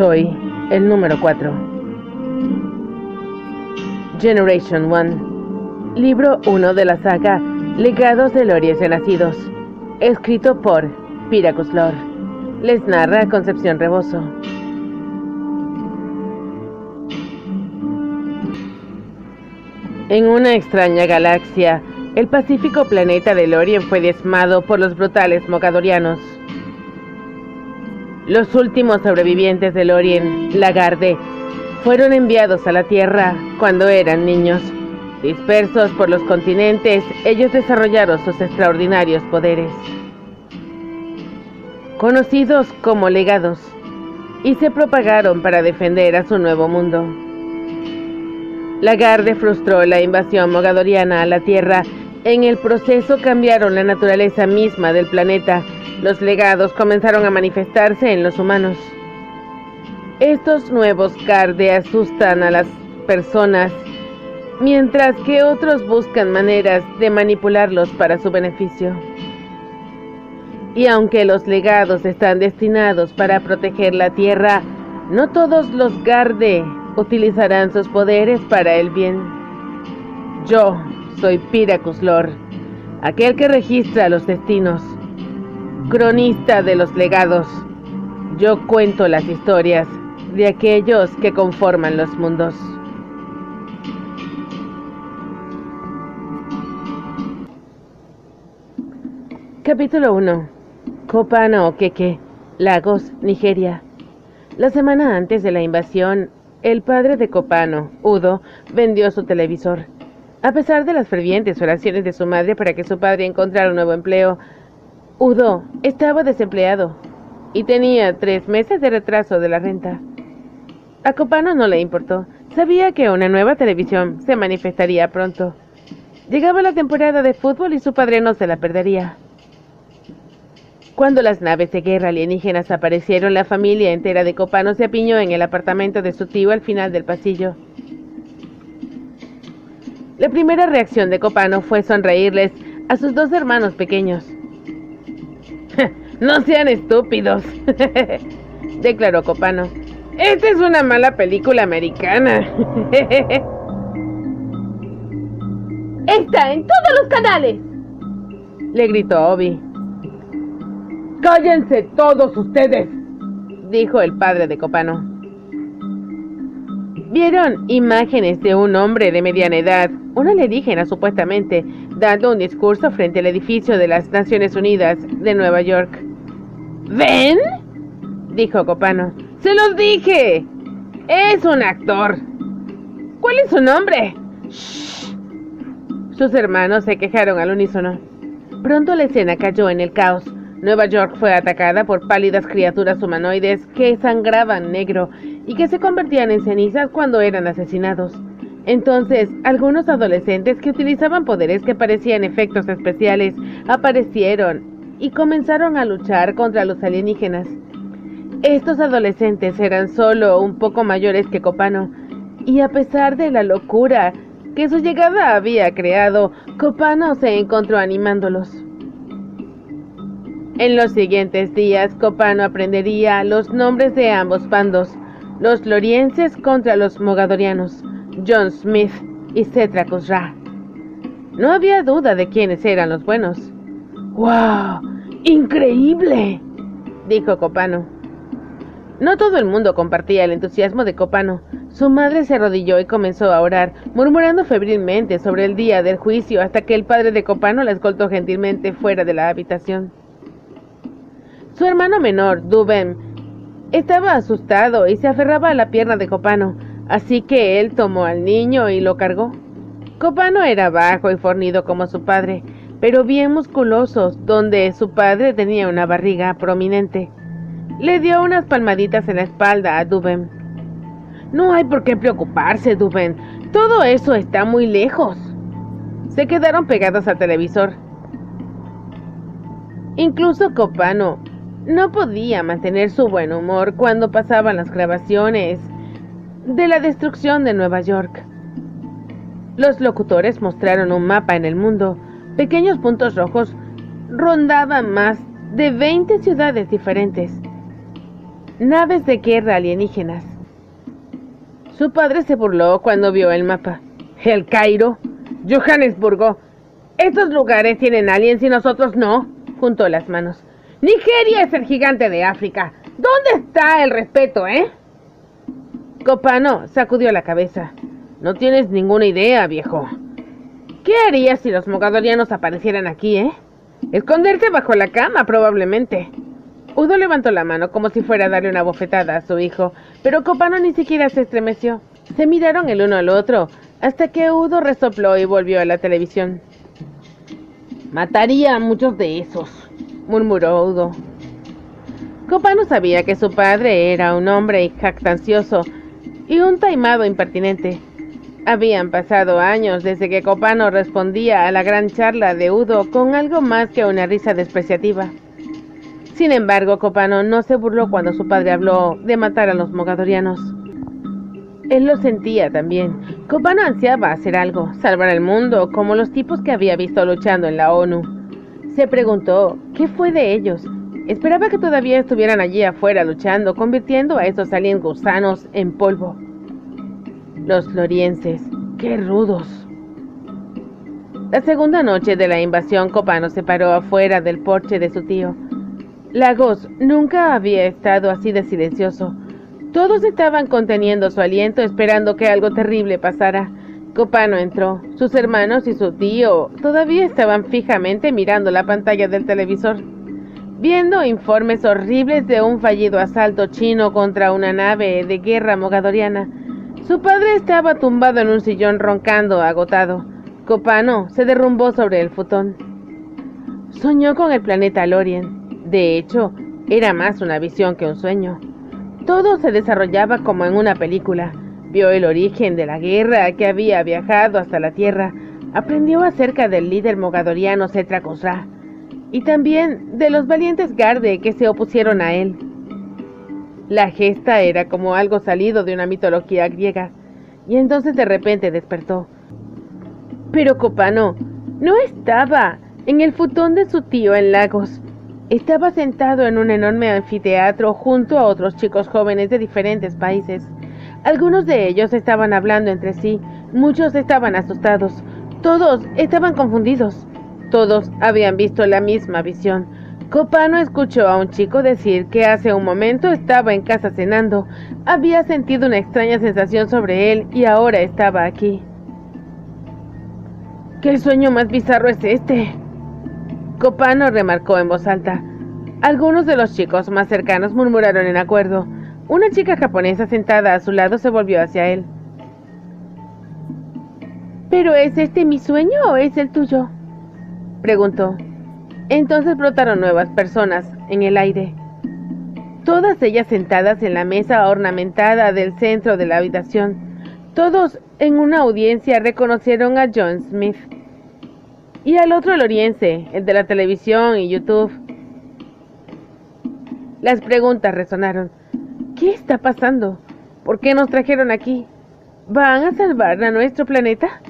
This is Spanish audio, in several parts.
Soy el número 4. Generation 1. Libro 1 de la saga Legados de Loriens Renacidos. Escrito por Pyrrhus Lore. Les narra Concepción Rebozo. En una extraña galaxia, el pacífico planeta de Lorien fue diezmado por los brutales mogadorianos. Los últimos sobrevivientes de Lorien, Lagarde, fueron enviados a la Tierra cuando eran niños. Dispersos por los continentes, ellos desarrollaron sus extraordinarios poderes, conocidos como legados, y se propagaron para defender a su nuevo mundo. Lagarde frustró la invasión mogadoriana a la Tierra. En el proceso cambiaron la naturaleza misma del planeta. Los legados comenzaron a manifestarse en los humanos. Estos nuevos Garde asustan a las personas, mientras que otros buscan maneras de manipularlos para su beneficio. Y aunque los legados están destinados para proteger la Tierra, no todos los Garde utilizarán sus poderes para el bien. Yo soy Pyrrhus Lore, aquel que registra los destinos, cronista de los legados. Yo cuento las historias de aquellos que conforman los mundos. Capítulo 1. Kopano Okeke, Lagos, Nigeria. La semana antes de la invasión, el padre de Kopano, Udo, vendió su televisor. A pesar de las fervientes oraciones de su madre para que su padre encontrara un nuevo empleo, Udo estaba desempleado y tenía 3 meses de retraso de la renta. A Kopano no le importó. Sabía que una nueva televisión se manifestaría pronto. Llegaba la temporada de fútbol y su padre no se la perdería. Cuando las naves de guerra alienígenas aparecieron, la familia entera de Kopano se apiñó en el apartamento de su tío al final del pasillo. La primera reacción de Kopano fue sonreírles a sus 2 hermanos pequeños. «No sean estúpidos», declaró Kopano. «Esta es una mala película americana». «¡Está en todos los canales!», le gritó Obi. «¡Cállense todos ustedes!», dijo el padre de Kopano. Vieron imágenes de un hombre de mediana edad, un alienígena supuestamente, dando un discurso frente al edificio de las Naciones Unidas de Nueva York. «¿Ven?», dijo Kopano. «¡Se los dije! ¡Es un actor! ¿Cuál es su nombre?». «Shh». Sus hermanos se quejaron al unísono. Pronto la escena cayó en el caos. Nueva York fue atacada por pálidas criaturas humanoides que sangraban negro y que se convertían en cenizas cuando eran asesinados. Entonces, algunos adolescentes que utilizaban poderes que parecían efectos especiales aparecieron y comenzaron a luchar contra los alienígenas. Estos adolescentes eran solo un poco mayores que Kopano, y a pesar de la locura que su llegada había creado, Kopano se encontró animándolos. En los siguientes días, Kopano aprendería los nombres de ambos bandos, los lorienses contra los mogadorianos, John Smith y Cetracus Ra. No había duda de quiénes eran los buenos. «¡Wow! ¡Increíble!», dijo Kopano. No todo el mundo compartía el entusiasmo de Kopano. Su madre se arrodilló y comenzó a orar, murmurando febrilmente sobre el día del juicio hasta que el padre de Kopano la escoltó gentilmente fuera de la habitación. Su hermano menor, Duben, estaba asustado y se aferraba a la pierna de Kopano, así que él tomó al niño y lo cargó. Kopano era bajo y fornido como su padre, pero bien musculoso, donde su padre tenía una barriga prominente. Le dio unas palmaditas en la espalda a Duben. «No hay por qué preocuparse, Duben. Todo eso está muy lejos». Se quedaron pegados al televisor. Incluso Kopano no podía mantener su buen humor cuando pasaban las grabaciones de la destrucción de Nueva York. Los locutores mostraron un mapa en el mundo. Pequeños puntos rojos rondaban más de 20 ciudades diferentes. naves de guerra alienígenas. Su padre se burló cuando vio el mapa. El Cairo, Johannesburgo, estos lugares tienen aliens y nosotros no. Juntó las manos. Nigeria es el gigante de África. ¿Dónde está el respeto, Copano sacudió la cabeza. No tienes ninguna idea, viejo. ¿Qué harías si los mogadorianos aparecieran aquí, Esconderse bajo la cama, probablemente. Udo levantó la mano como si fuera a darle una bofetada a su hijo, pero Copano ni siquiera se estremeció. Se miraron el uno al otro, hasta que Udo resopló y volvió a la televisión. Mataría a muchos de esos, murmuró Udo. Copano sabía que su padre era un hombre jactancioso y un taimado impertinente. Habían pasado años desde que Copano respondía a la gran charla de Udo con algo más que una risa despreciativa. Sin embargo, Copano no se burló cuando su padre habló de matar a los mogadorianos. Él lo sentía también. Copano ansiaba hacer algo, salvar el mundo, como los tipos que había visto luchando en la ONU. Se preguntó, ¿qué fue de ellos? Esperaba que todavía estuvieran allí afuera luchando, convirtiendo a esos aliens gusanos en polvo. Los lorienses, ¡qué rudos! La segunda noche de la invasión, Copano se paró afuera del porche de su tío. Lagos nunca había estado así de silencioso. Todos estaban conteniendo su aliento, esperando que algo terrible pasara. Copano entró. Sus hermanos y su tío todavía estaban fijamente mirando la pantalla del televisor, viendo informes horribles de un fallido asalto chino contra una nave de guerra mogadoriana. Su padre estaba tumbado en un sillón roncando, agotado. Copano se derrumbó sobre el futón. Soñó con el planeta Lorien. De hecho, era más una visión que un sueño. Todo se desarrollaba como en una película. Vio el origen de la guerra que había viajado hasta la Tierra. Aprendió acerca del líder mogadoriano Setrakos Ra. Y también de los valientes Garde que se opusieron a él. La gesta era como algo salido de una mitología griega. Y entonces de repente despertó. Pero Copano no estaba en el futón de su tío en Lagos. Estaba sentado en un enorme anfiteatro junto a otros chicos jóvenes de diferentes países. Algunos de ellos estaban hablando entre sí, muchos estaban asustados, todos estaban confundidos. Todos habían visto la misma visión. Copano escuchó a un chico decir que hace un momento estaba en casa cenando, había sentido una extraña sensación sobre él y ahora estaba aquí. ¿Qué sueño más bizarro es este?, Copano remarcó en voz alta. Algunos de los chicos más cercanos murmuraron en acuerdo. Una chica japonesa sentada a su lado se volvió hacia él. ¿Pero es este mi sueño o es el tuyo?, preguntó. Entonces brotaron nuevas personas en el aire. Todas ellas sentadas en la mesa ornamentada del centro de la habitación. Todos en una audiencia reconocieron a John Smith. Y al otro loriense, el de la televisión y YouTube. Las preguntas resonaron. ¿Qué está pasando? ¿Por qué nos trajeron aquí? ¿Van a salvar a nuestro planeta?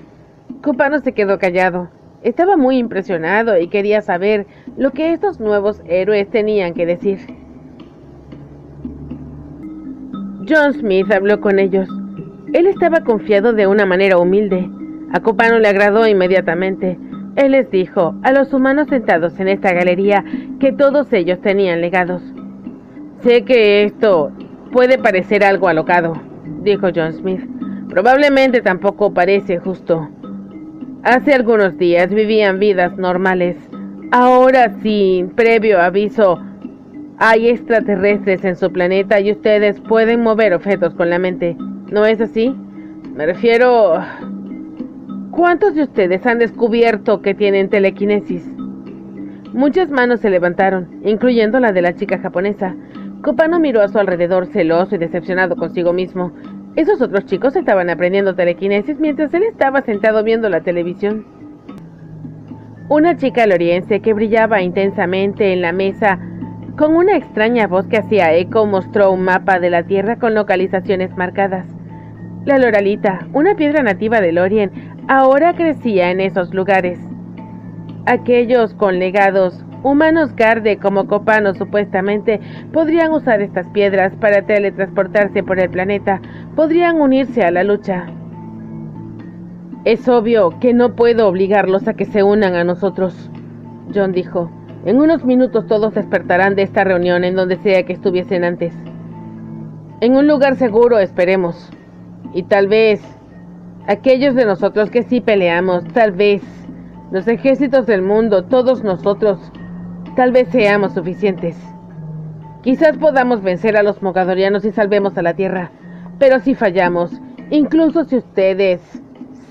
Copano se quedó callado. Estaba muy impresionado y quería saber lo que estos nuevos héroes tenían que decir. John Smith habló con ellos. Él estaba confiado de una manera humilde. A Copano le agradó inmediatamente. Él les dijo a los humanos sentados en esta galería que todos ellos tenían legados. Sé que esto puede parecer algo alocado, dijo John Smith. Probablemente tampoco parece justo. Hace algunos días vivían vidas normales. Ahora, sin previo aviso, hay extraterrestres en su planeta y ustedes pueden mover objetos con la mente. ¿No es así? Me refiero... ¿Cuántos de ustedes han descubierto que tienen telequinesis? Muchas manos se levantaron, incluyendo la de la chica japonesa. Copano miró a su alrededor celoso y decepcionado consigo mismo. Esos otros chicos estaban aprendiendo telequinesis mientras él estaba sentado viendo la televisión. Una chica loriense que brillaba intensamente en la mesa, con una extraña voz que hacía eco, mostró un mapa de la Tierra con localizaciones marcadas. La loralita, una piedra nativa de Lorien, ahora crecía en esos lugares. Aquellos con legados Humanos Garde como Copano supuestamente podrían usar estas piedras para teletransportarse por el planeta, podrían unirse a la lucha. Es obvio que no puedo obligarlos a que se unan a nosotros, John dijo. En unos minutos todos despertarán de esta reunión en donde sea que estuviesen antes. En un lugar seguro, esperemos. Y tal vez, aquellos de nosotros que sí peleamos, tal vez, los ejércitos del mundo, todos nosotros, tal vez seamos suficientes. Quizás podamos vencer a los mogadorianos y salvemos a la Tierra. Pero si fallamos, incluso si ustedes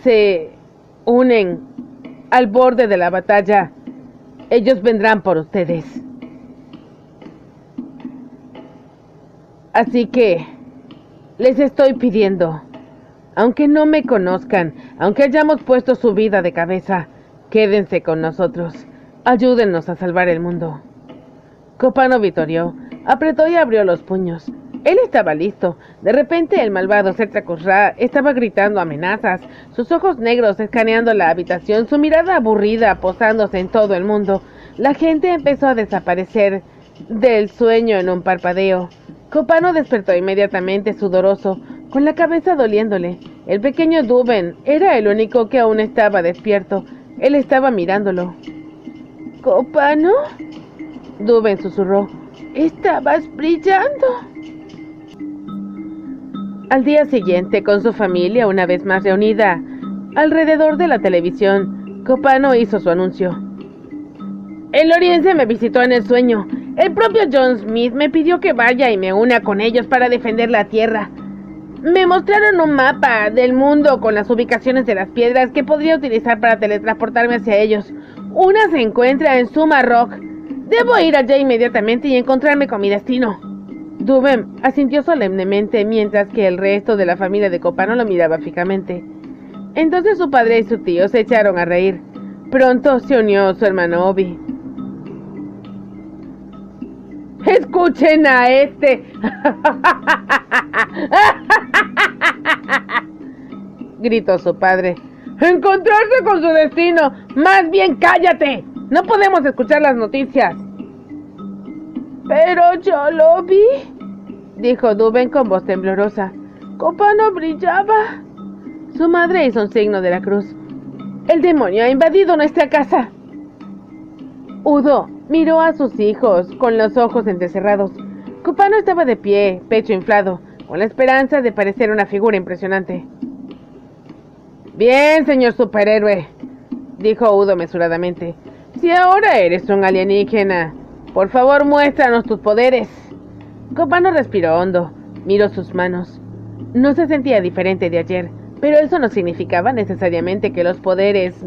se unen al borde de la batalla, ellos vendrán por ustedes. Así que les estoy pidiendo, aunque no me conozcan, aunque hayamos puesto su vida de cabeza, quédense con nosotros. Ayúdennos a salvar el mundo. Copano vitoreó, apretó y abrió los puños. Él estaba listo. De repente el malvado Cetracus Ra estaba gritando amenazas, sus ojos negros escaneando la habitación, su mirada aburrida posándose en todo el mundo. La gente empezó a desaparecer del sueño en un parpadeo. Copano despertó inmediatamente sudoroso, con la cabeza doliéndole. El pequeño Duben era el único que aún estaba despierto. Él estaba mirándolo. ¿Copano? Duben susurró. Estabas brillando. Al día siguiente, con su familia una vez más reunida alrededor de la televisión, Copano hizo su anuncio. El Loriense me visitó en el sueño. El propio John Smith me pidió que vaya y me una con ellos para defender la Tierra. Me mostraron un mapa del mundo con las ubicaciones de las piedras que podría utilizar para teletransportarme hacia ellos. Una se encuentra en Suma Rock. Debo ir allá inmediatamente y encontrarme con mi destino. Duben asintió solemnemente mientras que el resto de la familia de Copano lo miraba fijamente. Entonces su padre y su tío se echaron a reír. Pronto se unió su hermano Obi. ¡Escuchen a este! Gritó su padre. ¡Encontrarse con su destino! ¡Más bien cállate! ¡No podemos escuchar las noticias! Pero yo lo vi, dijo Duben con voz temblorosa. Copano brillaba. Su madre hizo un signo de la cruz. El demonio ha invadido nuestra casa. Udo miró a sus hijos con los ojos entrecerrados. Copano estaba de pie, pecho inflado, con la esperanza de parecer una figura impresionante. Bien, señor superhéroe, dijo Udo mesuradamente. Si ahora eres un alienígena, por favor muéstranos tus poderes. Copano respiró hondo, miró sus manos. No se sentía diferente de ayer, pero eso no significaba necesariamente que los poderes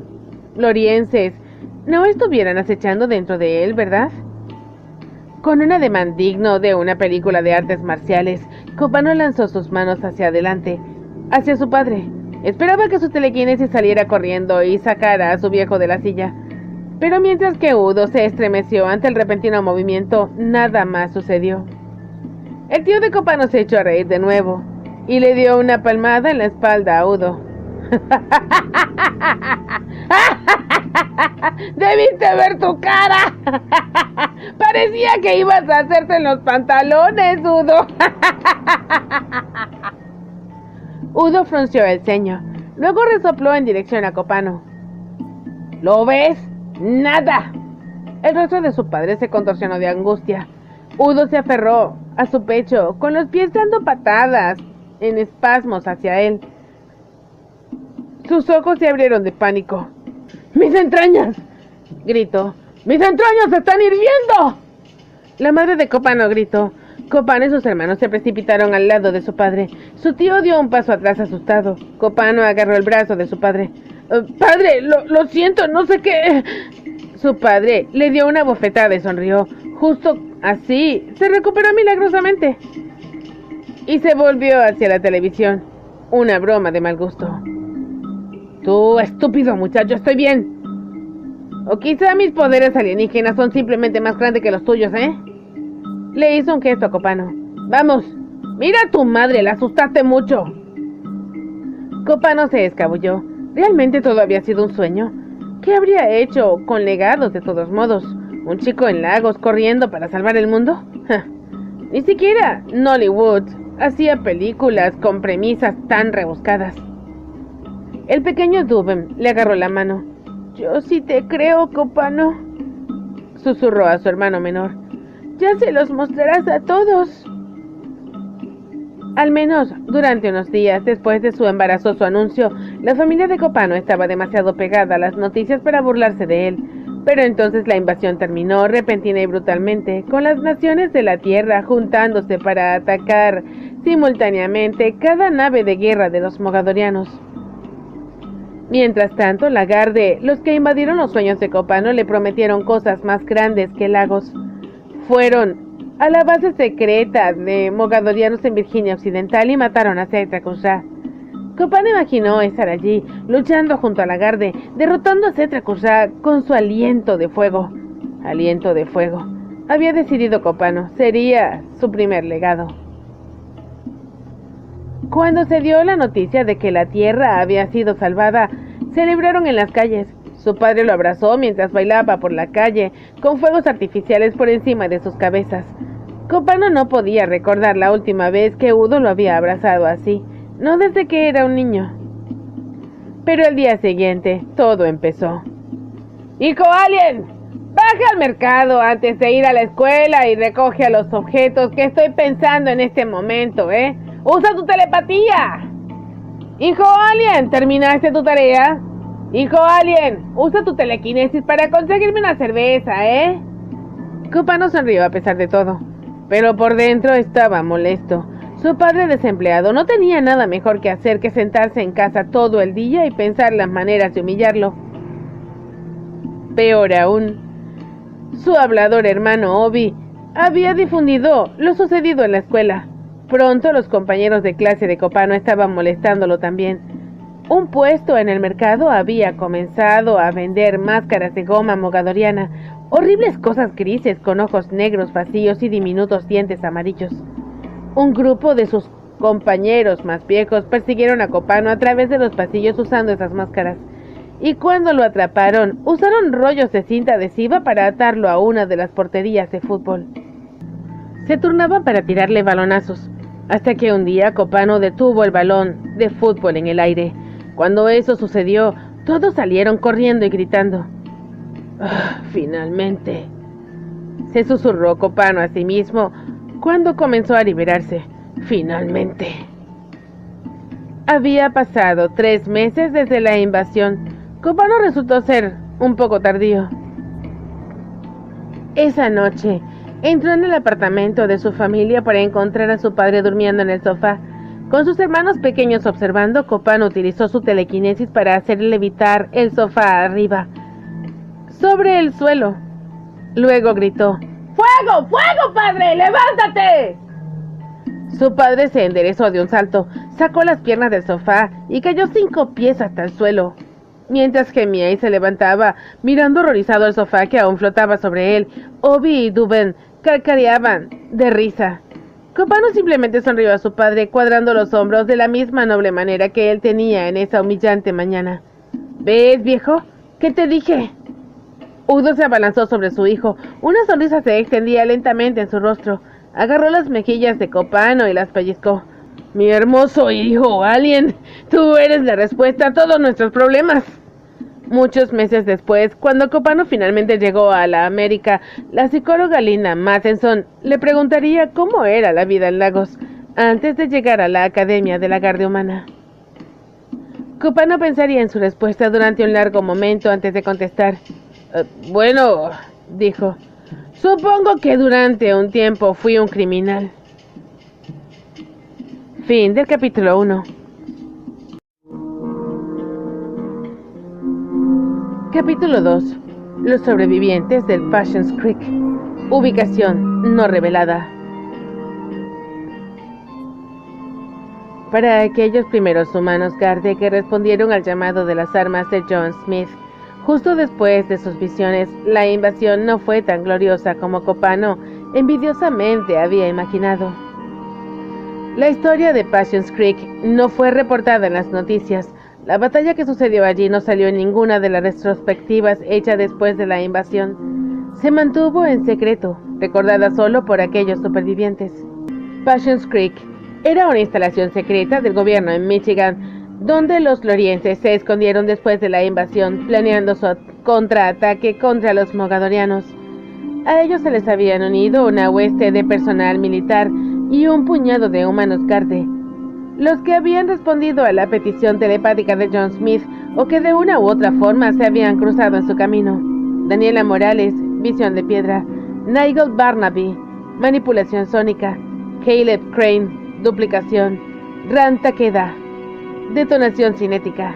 lorienses no estuvieran acechando dentro de él, ¿verdad? Con un ademán digno de una película de artes marciales, Copano lanzó sus manos hacia adelante, hacia su padre. Esperaba que su telequinesis saliera corriendo y sacara a su viejo de la silla. Pero mientras que Udo se estremeció ante el repentino movimiento, nada más sucedió. El tío de Copano se echó a reír de nuevo y le dio una palmada en la espalda a Udo. ¡Debiste ver tu cara! Parecía que ibas a hacerte en los pantalones, Udo. Udo frunció el ceño. Luego resopló en dirección a Copano. ¿Lo ves? ¡Nada! El rostro de su padre se contorsionó de angustia. Udo se aferró a su pecho, con los pies dando patadas en espasmos hacia él. Sus ojos se abrieron de pánico. ¡Mis entrañas!, gritó. ¡Mis entrañas se están hirviendo! La madre de Copano gritó. Copano y sus hermanos se precipitaron al lado de su padre. Su tío dio un paso atrás asustado. Copano agarró el brazo de su padre. Padre, lo siento, no sé qué. Su padre le dio una bofetada y sonrió. Justo así, se recuperó milagrosamente. Y se volvió hacia la televisión. Una broma de mal gusto. Tú, estúpido muchacho, estoy bien. O quizá mis poderes alienígenas son simplemente más grandes que los tuyos, ¿eh? Le hizo un gesto a Copano. Vamos, mira a tu madre, la asustaste mucho. Copano se escabulló. ¿Realmente todo había sido un sueño? ¿Qué habría hecho con legados de todos modos? ¿Un chico en Lagos corriendo para salvar el mundo? Ja. Ni siquiera Nollywood hacía películas con premisas tan rebuscadas. El pequeño Duben le agarró la mano. «Yo sí te creo, Copano», susurró a su hermano menor. «Ya se los mostrarás a todos». Al menos durante unos días después de su embarazoso anuncio, la familia de Copano estaba demasiado pegada a las noticias para burlarse de él. Pero entonces la invasión terminó repentina y brutalmente, con las naciones de la Tierra juntándose para atacar simultáneamente cada nave de guerra de los mogadorianos. Mientras tanto, Lagarde, los que invadieron los sueños de Copano, le prometieron cosas más grandes que Lagos. Fueron a la base secreta de mogadorianos en Virginia Occidental y mataron a Cetracus Ra. Copano imaginó estar allí, luchando junto a Lagarde, derrotando a Cetracus Ra con su aliento de fuego. Aliento de fuego. Había decidido Copano, sería su primer legado. Cuando se dio la noticia de que la Tierra había sido salvada, celebraron en las calles. Su padre lo abrazó mientras bailaba por la calle, con fuegos artificiales por encima de sus cabezas. Copano no podía recordar la última vez que Udo lo había abrazado así, no desde que era un niño. Pero el día siguiente, todo empezó. «¡Hijo Alien! Baja al mercado antes de ir a la escuela y recoge los objetos que estoy pensando en este momento, ¿eh? ¡Usa tu telepatía! ¡Hijo Alien! ¿Terminaste tu tarea? ¡Hijo Alien! Usa tu telequinesis para conseguirme una cerveza, ¿eh?» Copano sonrió a pesar de todo, pero por dentro estaba molesto. Su padre desempleado no tenía nada mejor que hacer que sentarse en casa todo el día y pensar las maneras de humillarlo. Peor aún, su hablador hermano Obi había difundido lo sucedido en la escuela. Pronto los compañeros de clase de Copano estaban molestándolo también. Un puesto en el mercado había comenzado a vender máscaras de goma mogadoriana, horribles cosas grises con ojos negros vacíos y diminutos dientes amarillos. Un grupo de sus compañeros más viejos persiguieron a Copano a través de los pasillos usando esas máscaras, y cuando lo atraparon, usaron rollos de cinta adhesiva para atarlo a una de las porterías de fútbol. Se turnaban para tirarle balonazos, hasta que un día Copano detuvo el balón de fútbol en el aire. Cuando eso sucedió, todos salieron corriendo y gritando. «¡Ah, finalmente!», se susurró Copano a sí mismo cuando comenzó a liberarse. «¡Finalmente!». Había pasado 3 meses desde la invasión. Copano resultó ser un poco tardío. Esa noche, entró en el apartamento de su familia para encontrar a su padre durmiendo en el sofá. Con sus hermanos pequeños observando, Copano utilizó su telequinesis para hacer levitar el sofá arriba, sobre el suelo. Luego gritó: «¡Fuego! ¡Fuego, padre! ¡Levántate!». Su padre se enderezó de un salto, sacó las piernas del sofá y cayó 5 pies hasta el suelo. Mientras gemía y se levantaba, mirando horrorizado el sofá que aún flotaba sobre él, Obi y Duben carcareaban de risa. Copano simplemente sonrió a su padre, cuadrando los hombros de la misma noble manera que él tenía en esa humillante mañana. «¿Ves, viejo? ¿Qué te dije?». Udo se abalanzó sobre su hijo. Una sonrisa se extendía lentamente en su rostro. Agarró las mejillas de Copano y las pellizcó. «Mi hermoso hijo Alien, tú eres la respuesta a todos nuestros problemas». Muchos meses después, cuando Copano finalmente llegó a la América, la psicóloga Lina Matheson le preguntaría cómo era la vida en Lagos antes de llegar a la Academia de la Guardia Humana. Copano pensaría en su respuesta durante un largo momento antes de contestar. «Bueno», dijo, «supongo que durante un tiempo fui un criminal». Fin del capítulo 1. Capítulo 2. Los sobrevivientes del Passions Creek. Ubicación no revelada. Para aquellos primeros humanos Garde que respondieron al llamado de las armas de John Smith, justo después de sus visiones, la invasión no fue tan gloriosa como Copano envidiosamente había imaginado. La historia de Passions Creek no fue reportada en las noticias. La batalla que sucedió allí no salió en ninguna de las retrospectivas hechas después de la invasión. se mantuvo en secreto, recordada solo por aquellos supervivientes. Passions Creek era una instalación secreta del gobierno en Michigan, donde los lorienses se escondieron después de la invasión, planeando su contraataque contra los mogadorianos. A ellos se les habían unido una hueste de personal militar y un puñado de humanos Garde, los que habían respondido a la petición telepática de John Smith o que de una u otra forma se habían cruzado en su camino. Daniela Morales, visión de piedra; Nigel Barnaby, manipulación sónica; Caleb Crane, duplicación; Rand Takeda, detonación cinética.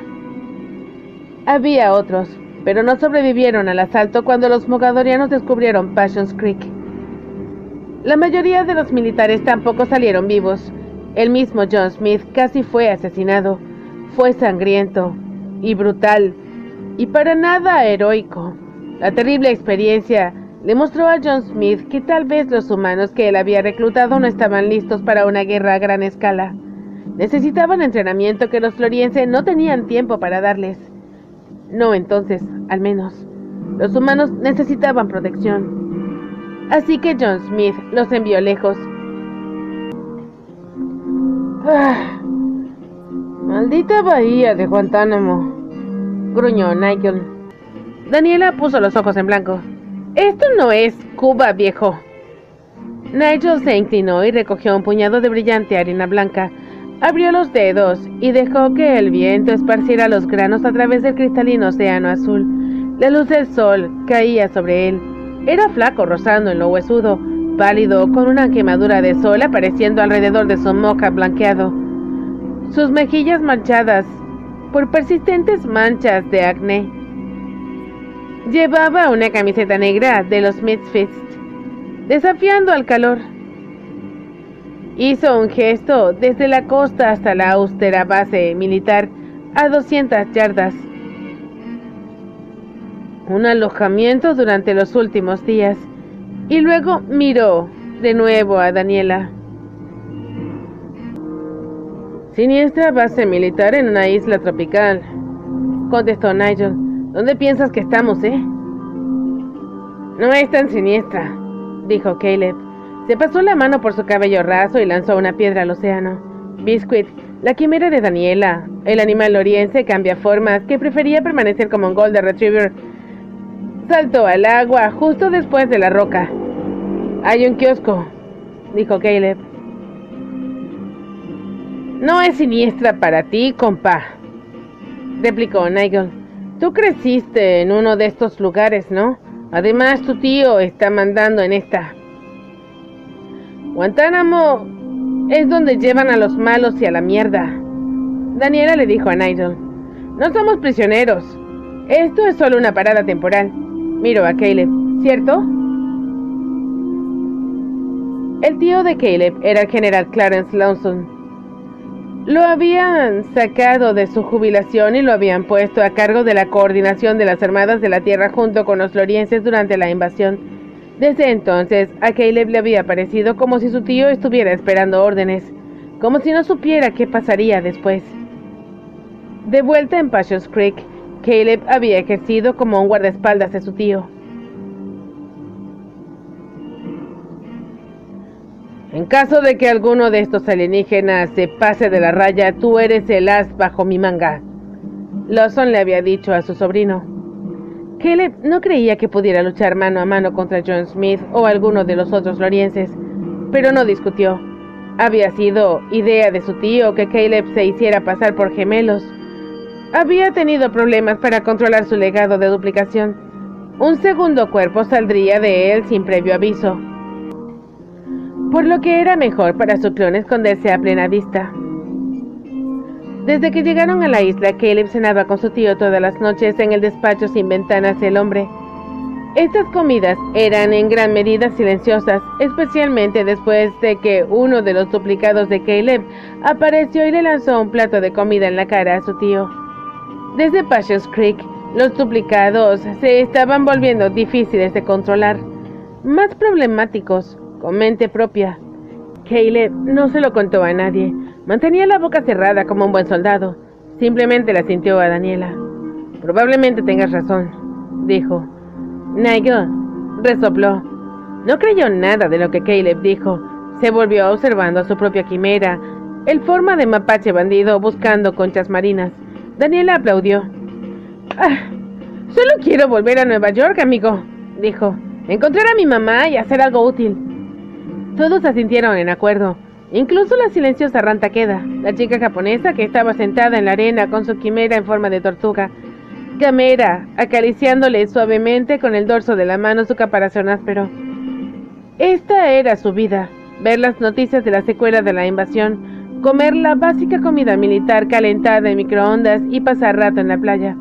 Había otros, pero no sobrevivieron al asalto cuando los mogadorianos descubrieron Passions Creek. La mayoría de los militares tampoco salieron vivos. El mismo John Smith casi fue asesinado. Fue sangriento y brutal, y para nada heroico. La terrible experiencia le mostró a John Smith que tal vez los humanos que él había reclutado no estaban listos para una guerra a gran escala. Necesitaban entrenamiento que los florienses no tenían tiempo para darles. No entonces, al menos. Los humanos necesitaban protección. Así que John Smith los envió lejos. Maldita bahía de Guantánamo, gruñó Nigel. Daniela puso los ojos en blanco. Esto no es Cuba, viejo. Nigel se inclinó y recogió un puñado de brillante harina blanca. Abrió los dedos y dejó que el viento esparciera los granos a través del cristalino océano azul. La luz del sol caía sobre él. Era flaco, rozando en lo huesudo, pálido, con una quemadura de sol apareciendo alrededor de su mohawk blanqueado. Sus mejillas manchadas por persistentes manchas de acné. Llevaba una camiseta negra de los Misfits, desafiando al calor. Hizo un gesto desde la costa hasta la austera base militar a 200 yardas. Un alojamiento durante los últimos días. Y luego miró de nuevo a Daniela. Siniestra base militar en una isla tropical, contestó Nigel. ¿Dónde piensas que estamos, No es tan siniestra, dijo Caleb. Se pasó la mano por su cabello raso y lanzó una piedra al océano. Biscuit, la quimera de Daniela, el animal loriense cambia formas que prefería permanecer como un Golden Retriever, saltó al agua justo después de la roca. Hay un kiosco, dijo Caleb. No es siniestra para ti, compa, replicó Nigel. Tú creciste en uno de estos lugares, ¿no? Además, tu tío está mandando en esta. Guantánamo es donde llevan a los malos y a la mierda. Daniela le dijo a Nigel. No somos prisioneros. Esto es solo una parada temporal. Miró a Caleb, ¿cierto? El tío de Caleb era el general Clarence Lawson. Lo habían sacado de su jubilación y lo habían puesto a cargo de la coordinación de las armadas de la tierra junto con los lorienses durante la invasión. Desde entonces, a Caleb le había parecido como si su tío estuviera esperando órdenes, como si no supiera qué pasaría después. De vuelta en Passions Creek, Caleb había ejercido como un guardaespaldas de su tío. En caso de que alguno de estos alienígenas se pase de la raya, tú eres el as bajo mi manga, Lawson le había dicho a su sobrino. Caleb no creía que pudiera luchar mano a mano contra John Smith o alguno de los otros lorienses, pero no discutió. Había sido idea de su tío que Caleb se hiciera pasar por gemelos. Había tenido problemas para controlar su legado de duplicación. Un segundo cuerpo saldría de él sin previo aviso, por lo que era mejor para su clon esconderse a plena vista. Desde que llegaron a la isla, Caleb cenaba con su tío todas las noches en el despacho sin ventanas del hombre. Estas comidas eran en gran medida silenciosas, especialmente después de que uno de los duplicados de Caleb apareció y le lanzó un plato de comida en la cara a su tío. Desde Passions Creek, los duplicados se estaban volviendo difíciles de controlar, más problemáticos, con mente propia. Caleb no se lo contó a nadie. Mantenía la boca cerrada como un buen soldado. Simplemente la sintió a Daniela. Probablemente tengas razón, dijo. Nigel, Resopló. No creyó nada de lo que Caleb dijo. Se volvió observando a su propia quimera, el forma de mapache bandido buscando conchas marinas. Daniela aplaudió. Solo quiero volver a Nueva York, amigo, dijo. Encontrar a mi mamá y hacer algo útil. Todos asintieron en acuerdo, incluso la silenciosa Rantakeda, la chica japonesa que estaba sentada en la arena con su quimera en forma de tortuga. Gamera, acariciándole suavemente con el dorso de la mano su caparazón áspero. Esta era su vida, ver las noticias de la secuela de la invasión, comer la básica comida militar calentada en microondas y pasar rato en la playa.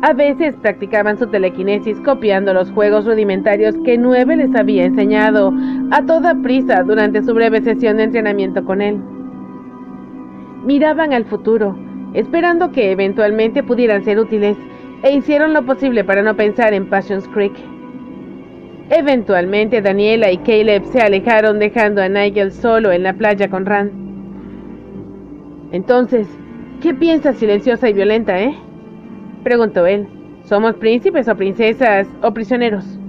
A veces practicaban su telequinesis copiando los juegos rudimentarios que 9 les había enseñado a toda prisa durante su breve sesión de entrenamiento con él. Miraban al futuro, esperando que eventualmente pudieran ser útiles, e hicieron lo posible para no pensar en Passions Creek. Eventualmente Daniela y Caleb se alejaron dejando a Nigel solo en la playa con Rand. Entonces, ¿qué piensas, silenciosa y violenta, preguntó él. ¿Somos príncipes o princesas o prisioneros?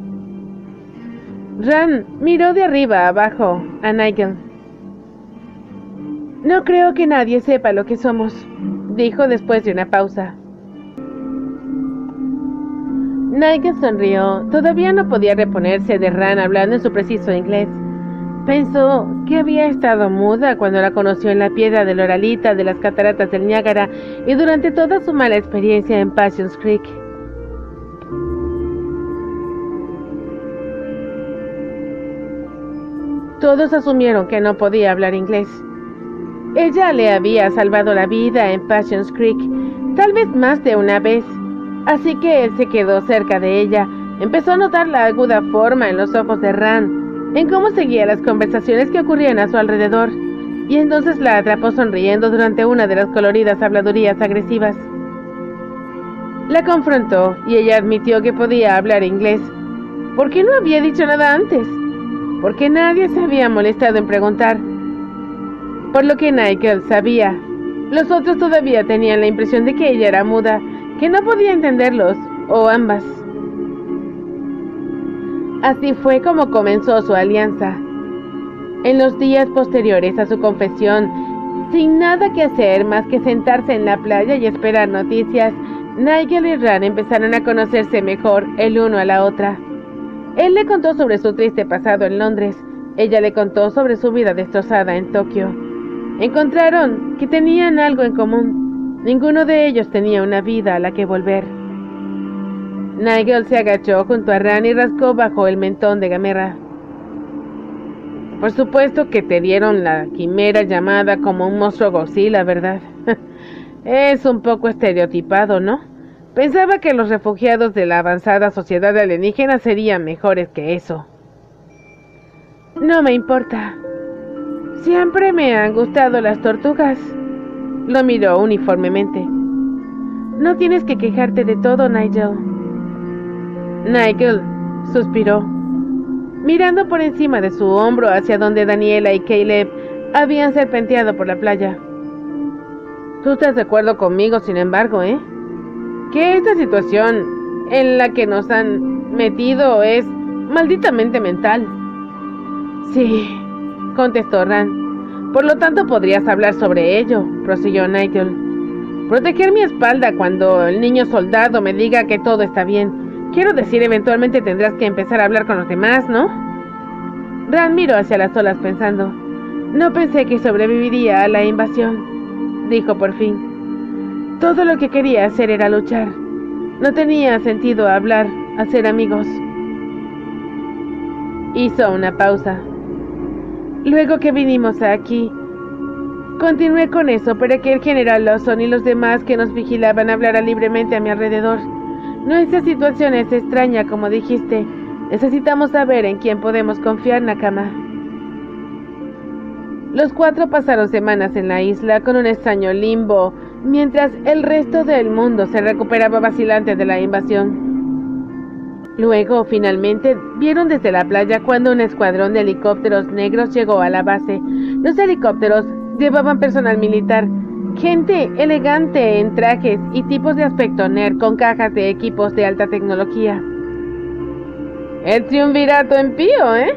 Rand miró de arriba a abajo a Nigel. No creo que nadie sepa lo que somos, dijo después de una pausa. Nigel sonrió. Todavía no podía reponerse de Rand hablando en su preciso inglés. Pensó que había estado muda cuando la conoció en la piedra de Loralita de las cataratas del Niágara y durante toda su mala experiencia en Passions Creek. Todos asumieron que no podía hablar inglés. Ella le había salvado la vida en Passions Creek, tal vez más de una vez. Así que él se quedó cerca de ella. Empezó a notar la aguda forma en los ojos de Rand, en cómo seguía las conversaciones que ocurrían a su alrededor, y entonces la atrapó sonriendo durante una de las coloridas habladurías agresivas. La confrontó y ella admitió que podía hablar inglés. ¿Por qué no había dicho nada antes? Porque nadie se había molestado en preguntar. Por lo que Nigel sabía. Los otros todavía tenían la impresión de que ella era muda, que no podía entenderlos, o ambas. Así fue como comenzó su alianza. En los días posteriores a su confesión, sin nada que hacer más que sentarse en la playa y esperar noticias, Nigel y Rand empezaron a conocerse mejor el uno a la otra. Él le contó sobre su triste pasado en Londres, ella le contó sobre su vida destrozada en Tokio. Encontraron que tenían algo en común. Ninguno de ellos tenía una vida a la que volver. Nigel se agachó junto a Rand y rascó bajo el mentón de Gamera. Por supuesto que te dieron la quimera llamada como un monstruo Godzilla, ¿verdad? Es un poco estereotipado, ¿no? Pensaba que los refugiados de la avanzada sociedad alienígena serían mejores que eso. No me importa. Siempre me han gustado las tortugas. Lo miró uniformemente. No tienes que quejarte de todo, Nigel. Nigel suspiró, mirando por encima de su hombro hacia donde Daniela y Caleb habían serpenteado por la playa. Tú estás de acuerdo conmigo, sin embargo, que esta situación en la que nos han metido es malditamente mental. Sí, contestó Rand. Por lo tanto podrías hablar sobre ello, prosiguió Nigel. Proteger mi espalda cuando el niño soldado me diga que todo está bien. Quiero decir, eventualmente tendrás que empezar a hablar con los demás, ¿no? Rand miró hacia las olas pensando. No pensé que sobreviviría a la invasión, dijo por fin. Todo lo que quería hacer era luchar. No tenía sentido hablar, hacer amigos. Hizo una pausa. Luego que vinimos aquí, continué con eso para que el general Lawson y los demás que nos vigilaban hablaran libremente a mi alrededor. Nuestra situación es extraña, como dijiste. Necesitamos saber en quién podemos confiar, Nakama. Los 4 pasaron semanas en la isla con un extraño limbo, mientras el resto del mundo se recuperaba vacilante de la invasión. Luego, finalmente, vieron desde la playa cuando un escuadrón de helicópteros negros llegó a la base. Los helicópteros llevaban personal militar, gente elegante en trajes y tipos de aspecto nerd con cajas de equipos de alta tecnología. El triunvirato impío, ¿eh?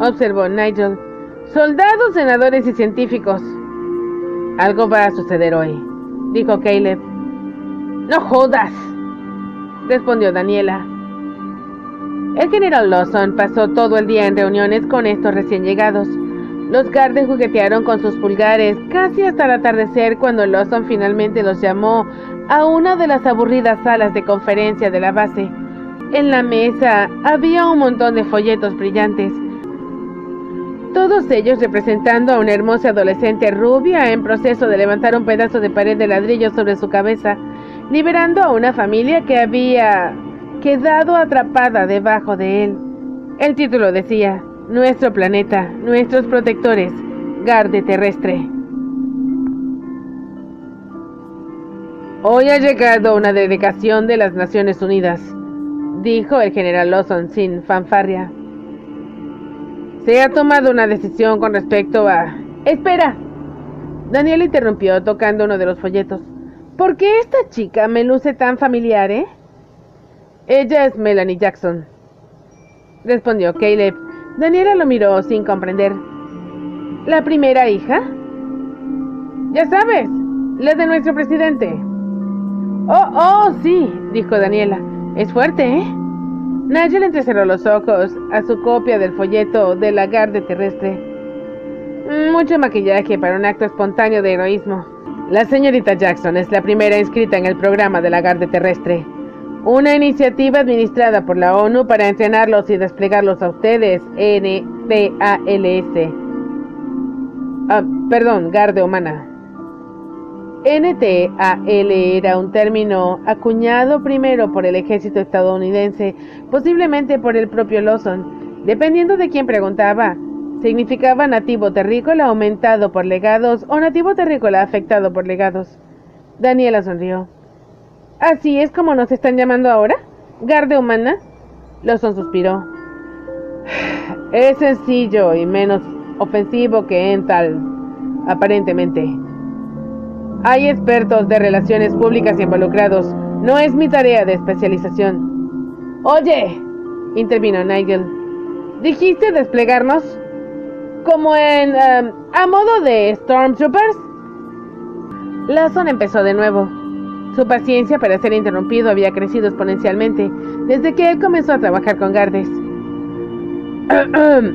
Observó Nigel. Soldados, senadores y científicos. Algo va a suceder hoy, dijo Caleb. No jodas, respondió Daniela. El general Lawson pasó todo el día en reuniones con estos recién llegados. Los guardias juguetearon con sus pulgares casi hasta el atardecer, cuando Lawson finalmente los llamó a una de las aburridas salas de conferencia de la base. En la mesa había un montón de folletos brillantes, todos ellos representando a una hermosa adolescente rubia en proceso de levantar un pedazo de pared de ladrillo sobre su cabeza, liberando a una familia que había quedado atrapada debajo de él. El título decía: Nuestro planeta, nuestros protectores, Garde Terrestre. Hoy ha llegado una delegación de las Naciones Unidas, dijo el general Lawson sin fanfarria. Se ha tomado una decisión con respecto a... ¡Espera! Daniel interrumpió tocando uno de los folletos. ¿Por qué esta chica me luce tan familiar, eh? Ella es Melanie Jackson, respondió Caleb. Daniela lo miró sin comprender. ¿La primera hija? Ya sabes, la de nuestro presidente. Oh, sí, dijo Daniela. Es fuerte, ¿eh? Nigel entrecerró los ojos a su copia del folleto de la Garde Terrestre. Mucho maquillaje para un acto espontáneo de heroísmo. La señorita Jackson es la primera inscrita en el programa de la Garde Terrestre, una iniciativa administrada por la ONU para entrenarlos y desplegarlos a ustedes, Garde Humana. NTAL era un término acuñado primero por el ejército estadounidense, posiblemente por el propio Lawson. Dependiendo de quién preguntaba, significaba nativo terrícola aumentado por legados o nativo terrícola afectado por legados. Daniela sonrió. ¿Así es como nos están llamando ahora? ¿Garde Humana? Lawson suspiró. Es sencillo y menos ofensivo que Ental, aparentemente. Hay expertos de relaciones públicas involucrados. No es mi tarea de especialización. Oye, intervino Nigel. ¿Dijiste desplegarnos? ¿Como a modo de Stormtroopers? Lawson empezó de nuevo. Su paciencia para ser interrumpido había crecido exponencialmente desde que él comenzó a trabajar con Gardes.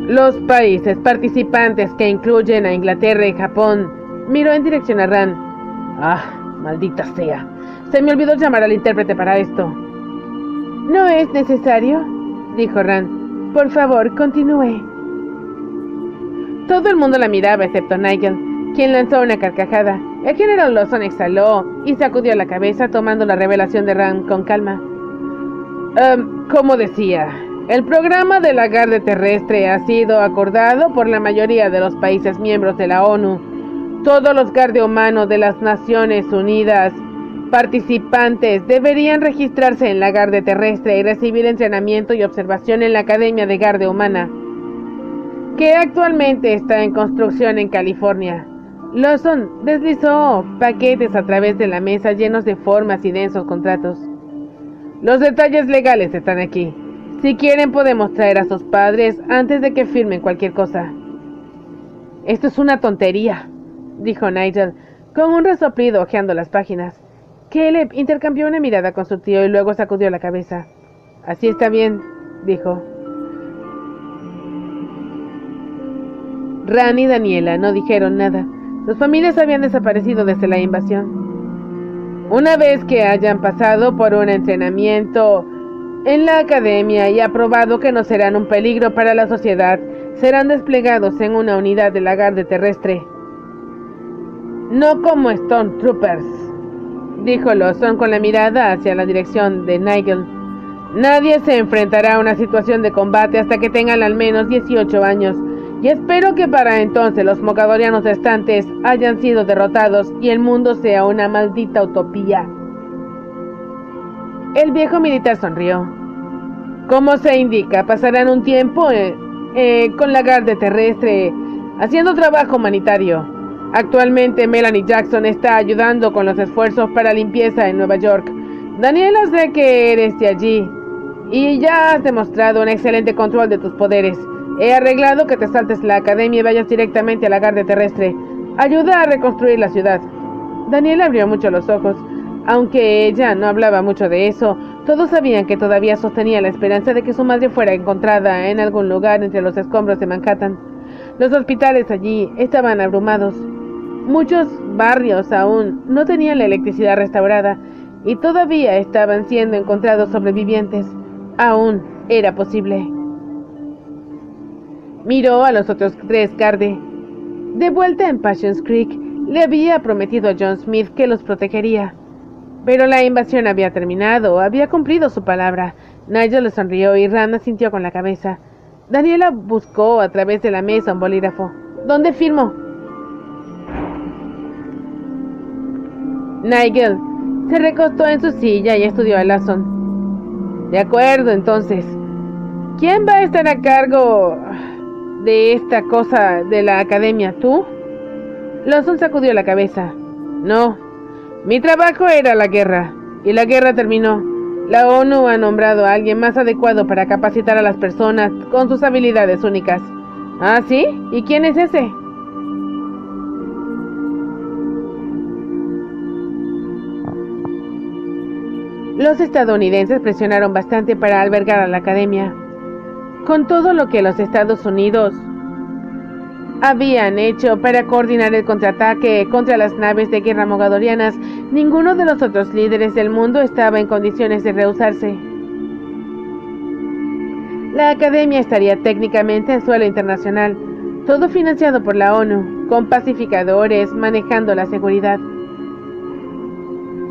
Los países participantes, que incluyen a Inglaterra y Japón, miró en dirección a Ran. Maldita sea. Se me olvidó llamar al intérprete para esto. No es necesario, dijo Ran. Por favor, continúe. Todo el mundo la miraba excepto Nigel, quien lanzó una carcajada. El general Lawson exhaló y sacudió la cabeza, tomando la revelación de Ran con calma. Como decía, el programa de la Garde Terrestre ha sido acordado por la mayoría de los países miembros de la ONU. Todos los Garde Humanos de las Naciones Unidas participantes deberían registrarse en la Garde Terrestre y recibir entrenamiento y observación en la Academia de Garde Humana, que actualmente está en construcción en California. Lawson deslizó paquetes a través de la mesa llenos de formas y densos contratos. Los detalles legales están aquí. Si quieren podemos traer a sus padres antes de que firmen cualquier cosa. Esto es una tontería, dijo Nigel, con un resoplido hojeando las páginas. Caleb intercambió una mirada con su tío y luego sacudió la cabeza. Así está bien, dijo. Ran y Daniela no dijeron nada. Sus familias habían desaparecido desde la invasión. Una vez que hayan pasado por un entrenamiento en la academia y aprobado que no serán un peligro para la sociedad, serán desplegados en una unidad de la Garde Terrestre. No como Stormtroopers, dijo Lawson con la mirada hacia la dirección de Nigel. Nadie se enfrentará a una situación de combate hasta que tengan al menos 18 años, y espero que para entonces los mogadorianos restantes hayan sido derrotados y el mundo sea una maldita utopía. El viejo militar sonrió. Como se indica, pasarán un tiempo con la Garde Terrestre haciendo trabajo humanitario. Actualmente Melanie Jackson está ayudando con los esfuerzos para limpieza en Nueva York. Daniela, sé que eres de allí Y ya has demostrado un excelente control de tus poderes. He arreglado que te saltes la academia y vayas directamente a la Guardia Terrestre. Ayuda a reconstruir la ciudad. Daniela abrió mucho los ojos. Aunque ella no hablaba mucho de eso, todos sabían que todavía sostenía la esperanza de que su madre fuera encontrada en algún lugar entre los escombros de Manhattan. Los hospitales allí estaban abrumados. Muchos barrios aún no tenían la electricidad restaurada y todavía estaban siendo encontrados sobrevivientes. Aún era posible. Miró a los otros 3 guardias. De vuelta en Passions Creek, le había prometido a John Smith que los protegería. Pero la invasión había terminado, había cumplido su palabra. Nigel le sonrió y Ram asintió con la cabeza. Daniela buscó a través de la mesa un bolígrafo. ¿Dónde firmo? Nigel se recostó en su silla y estudió a Lawson. De acuerdo, entonces. ¿Quién va a estar a cargo de esta cosa de la academia? ¿Tú? Lawson sacudió la cabeza. No, mi trabajo era la guerra, y la guerra terminó. La ONU ha nombrado a alguien más adecuado para capacitar a las personas con sus habilidades únicas. ¿Ah, sí? ¿Y quién es ese? Los estadounidenses presionaron bastante para albergar a la academia. Con todo lo que los Estados Unidos habían hecho para coordinar el contraataque contra las naves de guerra mogadorianas, ninguno de los otros líderes del mundo estaba en condiciones de rehusarse. La academia estaría técnicamente en suelo internacional, todo financiado por la ONU, con pacificadores manejando la seguridad.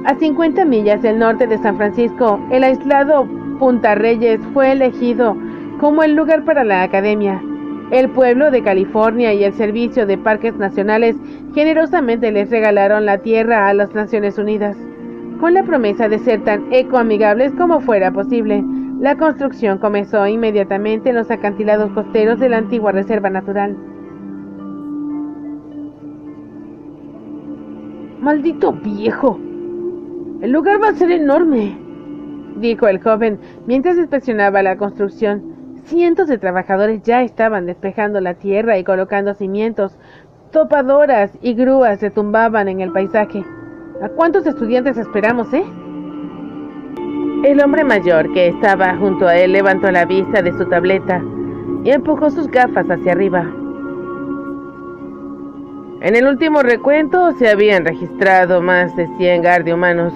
A 50 millas del norte de San Francisco, el aislado Punta Reyes fue elegido como el lugar para la academia. El pueblo de California y el Servicio de Parques Nacionales generosamente les regalaron la tierra a las Naciones Unidas, con la promesa de ser tan ecoamigables como fuera posible. La construcción comenzó inmediatamente en los acantilados costeros de la antigua reserva natural. ¡Maldito viejo! El lugar va a ser enorme, dijo el joven mientras inspeccionaba la construcción. Cientos de trabajadores ya estaban despejando la tierra y colocando cimientos. Topadoras y grúas retumbaban en el paisaje. ¿A cuántos estudiantes esperamos, El hombre mayor que estaba junto a él levantó la vista de su tableta y empujó sus gafas hacia arriba. En el último recuento se habían registrado más de 100 guardias humanos.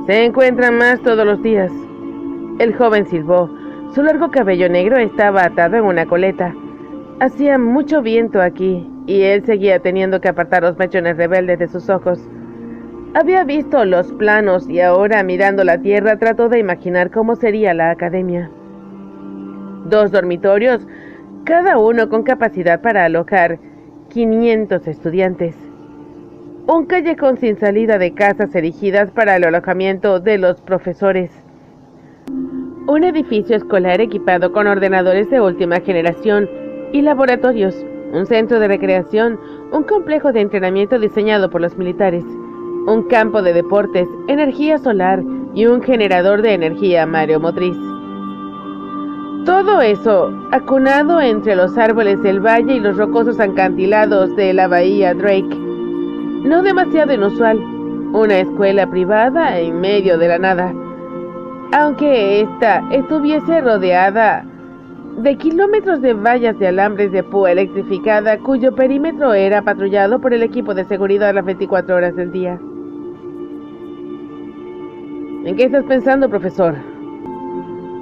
Se encuentran más todos los días. El joven silbó. Su largo cabello negro estaba atado en una coleta. Hacía mucho viento aquí, y él seguía teniendo que apartar los mechones rebeldes de sus ojos. Había visto los planos y ahora, mirando la tierra, trató de imaginar cómo sería la academia. 2 dormitorios, cada uno con capacidad para alojar 500 estudiantes. Un callejón sin salida de casas erigidas para el alojamiento de los profesores. Un edificio escolar equipado con ordenadores de última generación y laboratorios, un centro de recreación, un complejo de entrenamiento diseñado por los militares, un campo de deportes, energía solar y un generador de energía mareomotriz. Todo eso acunado entre los árboles del valle y los rocosos acantilados de la bahía Drake. No demasiado inusual, una escuela privada en medio de la nada. Aunque ésta estuviese rodeada de kilómetros de vallas de alambres de púa electrificada, cuyo perímetro era patrullado por el equipo de seguridad las 24 horas del día. ¿En qué estás pensando, profesor?,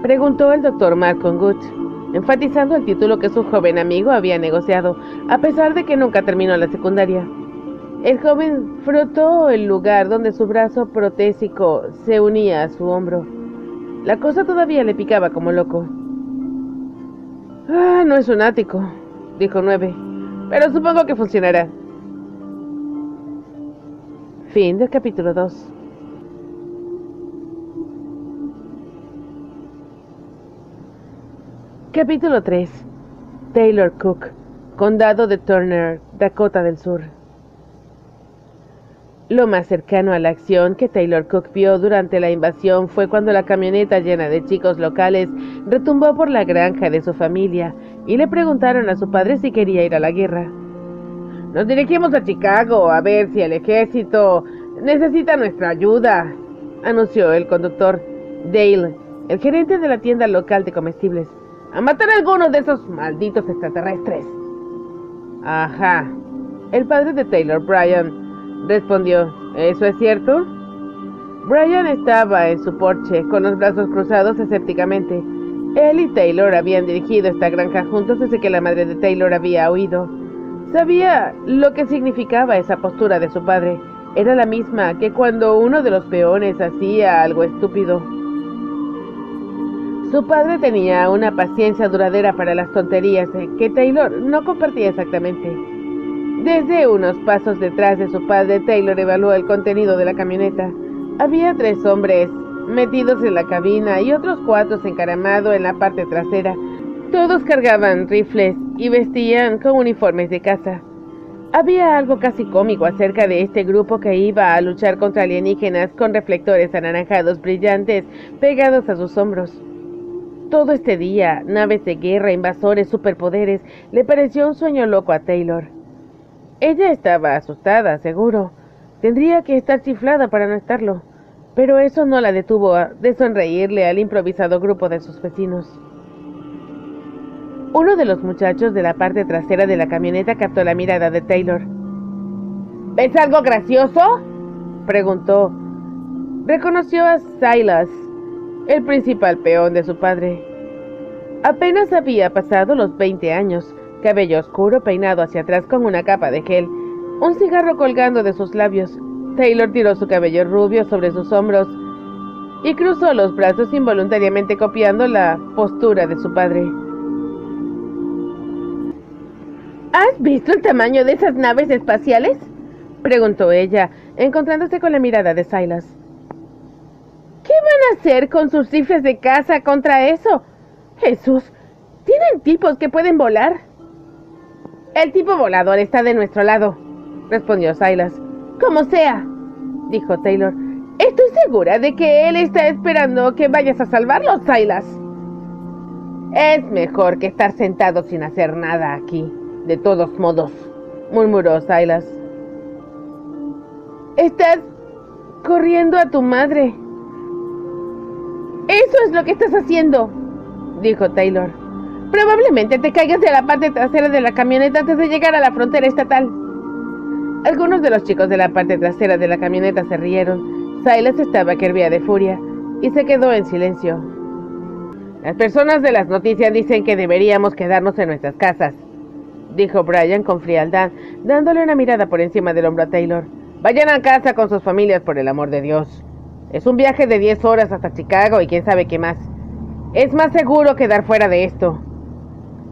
preguntó el doctor Malcolm Good, enfatizando el título que su joven amigo había negociado, a pesar de que nunca terminó la secundaria. El joven frotó el lugar donde su brazo protésico se unía a su hombro. La cosa todavía le picaba como loco. No es un ático, dijo 9, pero supongo que funcionará. Fin del capítulo 2. Capítulo 3. Taylor Cook, Condado de Turner, Dakota del Sur. Lo más cercano a la acción que Taylor Cook vio durante la invasión fue cuando la camioneta llena de chicos locales retumbó por la granja de su familia y le preguntaron a su padre si quería ir a la guerra. Nos dirigimos a Chicago a ver si el ejército necesita nuestra ayuda, anunció el conductor Dale, el gerente de la tienda local de comestibles, a matar a algunos de esos malditos extraterrestres. Ajá, el padre de Taylor, Brian, respondió. ¿Eso es cierto? Brian estaba en su porche, con los brazos cruzados escépticamente. Él y Taylor habían dirigido esta granja juntos desde que la madre de Taylor había huido. Sabía lo que significaba esa postura de su padre. Era la misma que cuando uno de los peones hacía algo estúpido. Su padre tenía una paciencia duradera para las tonterías que Taylor no compartía exactamente. Desde unos pasos detrás de su padre, Taylor evaluó el contenido de la camioneta. Había 3 hombres metidos en la cabina y otros 4 encaramados en la parte trasera. Todos cargaban rifles y vestían con uniformes de caza. Había algo casi cómico acerca de este grupo que iba a luchar contra alienígenas con reflectores anaranjados brillantes pegados a sus hombros. Todo este día, naves de guerra, invasores, superpoderes, le pareció un sueño loco a Taylor. Ella estaba asustada, seguro. Tendría que estar chiflada para no estarlo. Pero eso no la detuvo de sonreírle al improvisado grupo de sus vecinos. Uno de los muchachos de la parte trasera de la camioneta captó la mirada de Taylor. ¿Ves algo gracioso?, preguntó. Reconoció a Silas, el principal peón de su padre. Apenas había pasado los 20 años, cabello oscuro peinado hacia atrás con una capa de gel, un cigarro colgando de sus labios. Taylor tiró su cabello rubio sobre sus hombros y cruzó los brazos involuntariamente copiando la postura de su padre. ¿Has visto el tamaño de esas naves espaciales?, preguntó ella, encontrándose con la mirada de Silas. ¿Qué van a hacer con sus rifles de caza contra eso? Jesús, ¿tienen tipos que pueden volar? El tipo volador está de nuestro lado, respondió Silas. Como sea, dijo Taylor. Estoy segura de que él está esperando que vayas a salvarlo, Silas. Es mejor que estar sentado sin hacer nada aquí, de todos modos, murmuró Silas. Estás corriendo a tu madre. Eso es lo que estás haciendo, dijo Taylor. Probablemente te caigas de la parte trasera de la camioneta antes de llegar a la frontera estatal. Algunos de los chicos de la parte trasera de la camioneta se rieron. Silas estaba que hervía de furia y se quedó en silencio. Las personas de las noticias dicen que deberíamos quedarnos en nuestras casas, dijo Brian con frialdad, dándole una mirada por encima del hombro a Taylor. Vayan a casa con sus familias, por el amor de Dios. Es un viaje de 10 horas hasta Chicago y quién sabe qué más. Es más seguro quedar fuera de esto.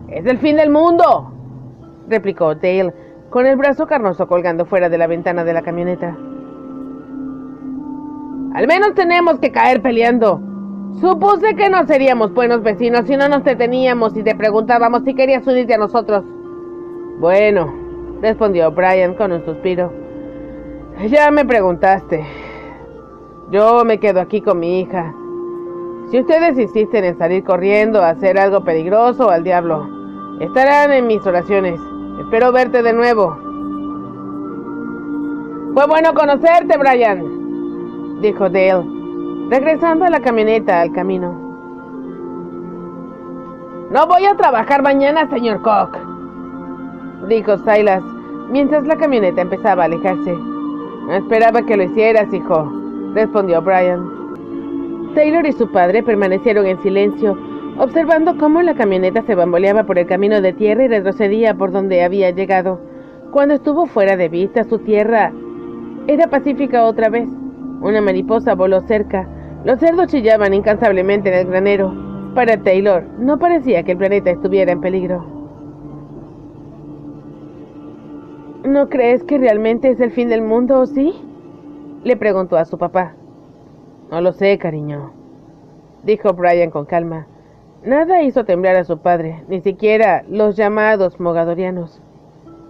¡Es el fin del mundo!, replicó Dale, con el brazo carnoso colgando fuera de la ventana de la camioneta. Al menos tenemos que caer peleando. Supuse que no seríamos buenos vecinos si no nos deteníamos y te preguntábamos si querías unirte a nosotros. Bueno, respondió Brian con un suspiro. Ya me preguntaste. Yo me quedo aquí con mi hija. Si ustedes insisten en salir corriendo a hacer algo peligroso, al diablo. Estarán en mis oraciones. Espero verte de nuevo. Fue bueno conocerte, Brian, dijo Dale, regresando a la camioneta al camino. No voy a trabajar mañana, señor Cook, dijo Silas, mientras la camioneta empezaba a alejarse. No esperaba que lo hicieras, hijo, respondió Brian. Taylor y su padre permanecieron en silencio, observando cómo la camioneta se bamboleaba por el camino de tierra y retrocedía por donde había llegado. Cuando estuvo fuera de vista, su tierra era pacífica otra vez. Una mariposa voló cerca. Los cerdos chillaban incansablemente en el granero. Para Taylor, no parecía que el planeta estuviera en peligro. ¿No crees que realmente es el fin del mundo, o sí?, le preguntó a su papá. No lo sé, cariño, dijo Brian con calma. Nada hizo temblar a su padre, ni siquiera los llamados mogadorianos.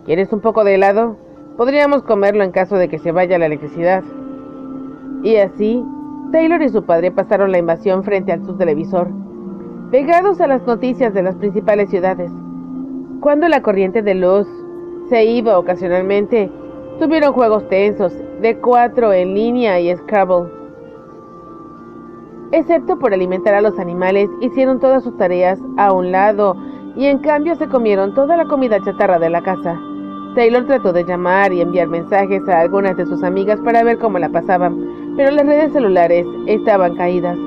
¿Quieres un poco de helado? Podríamos comerlo en caso de que se vaya la electricidad. Y así, Taylor y su padre pasaron la invasión frente a su televisor, pegados a las noticias de las principales ciudades. Cuando la corriente de luz se iba ocasionalmente, tuvieron juegos tensos, de 4 en línea y Scrabble. Excepto por alimentar a los animales, hicieron todas sus tareas a un lado y en cambio se comieron toda la comida chatarra de la casa. Taylor trató de llamar y enviar mensajes a algunas de sus amigas para ver cómo la pasaban, pero las redes celulares estaban caídas.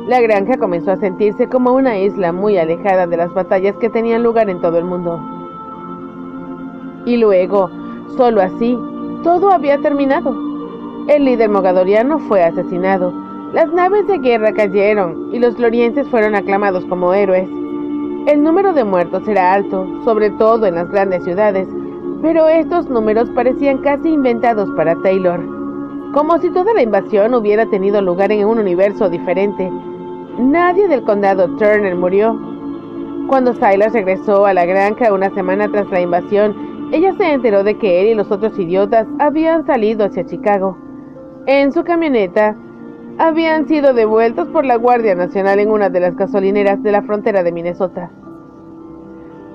La granja comenzó a sentirse como una isla muy alejada de las batallas que tenían lugar en todo el mundo. Y luego, solo así, todo había terminado. El líder mogadoriano fue asesinado. Las naves de guerra cayeron y los lorienses fueron aclamados como héroes. El número de muertos era alto, sobre todo en las grandes ciudades, pero estos números parecían casi inventados para Taylor, como si toda la invasión hubiera tenido lugar en un universo diferente. Nadie del condado Turner murió. Cuando Silas regresó a la granja una semana tras la invasión, ella se enteró de que él y los otros idiotas habían salido hacia Chicago. En su camioneta, habían sido devueltos por la Guardia Nacional en una de las gasolineras de la frontera de Minnesota.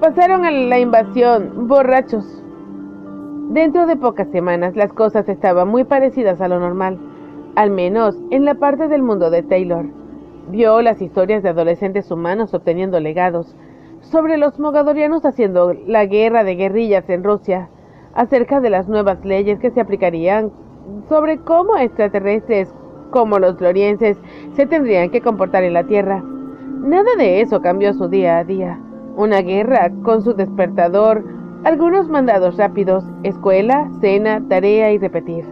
Pasaron a la invasión borrachos. Dentro de pocas semanas las cosas estaban muy parecidas a lo normal, al menos en la parte del mundo de Taylor. Vio las historias de adolescentes humanos obteniendo legados, sobre los mogadorianos haciendo la guerra de guerrillas en Rusia, acerca de las nuevas leyes que se aplicarían, sobre cómo extraterrestres como los lorienses se tendrían que comportar en la Tierra. Nada de eso cambió su día a día. Una guerra con su despertador, algunos mandados rápidos, escuela, cena, tarea y repetir.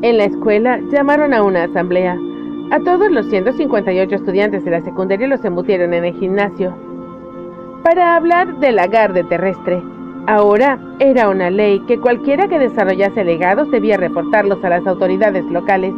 En la escuela llamaron a una asamblea. A todos los 158 estudiantes de la secundaria los embutieron en el gimnasio para hablar del agarre terrestre. Ahora era una ley que cualquiera que desarrollase legados debía reportarlos a las autoridades locales.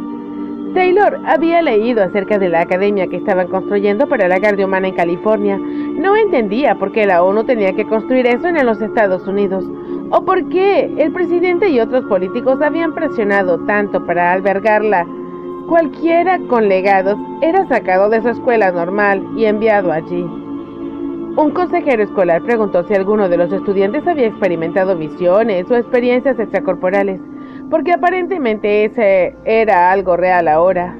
Taylor había leído acerca de la academia que estaban construyendo para la Guardia Humana en California. No entendía por qué la ONU tenía que construir eso en los Estados Unidos, o por qué el presidente y otros políticos habían presionado tanto para albergarla. Cualquiera con legados era sacado de su escuela normal y enviado allí. Un consejero escolar preguntó si alguno de los estudiantes había experimentado visiones o experiencias extracorporales, porque aparentemente ese era algo real ahora.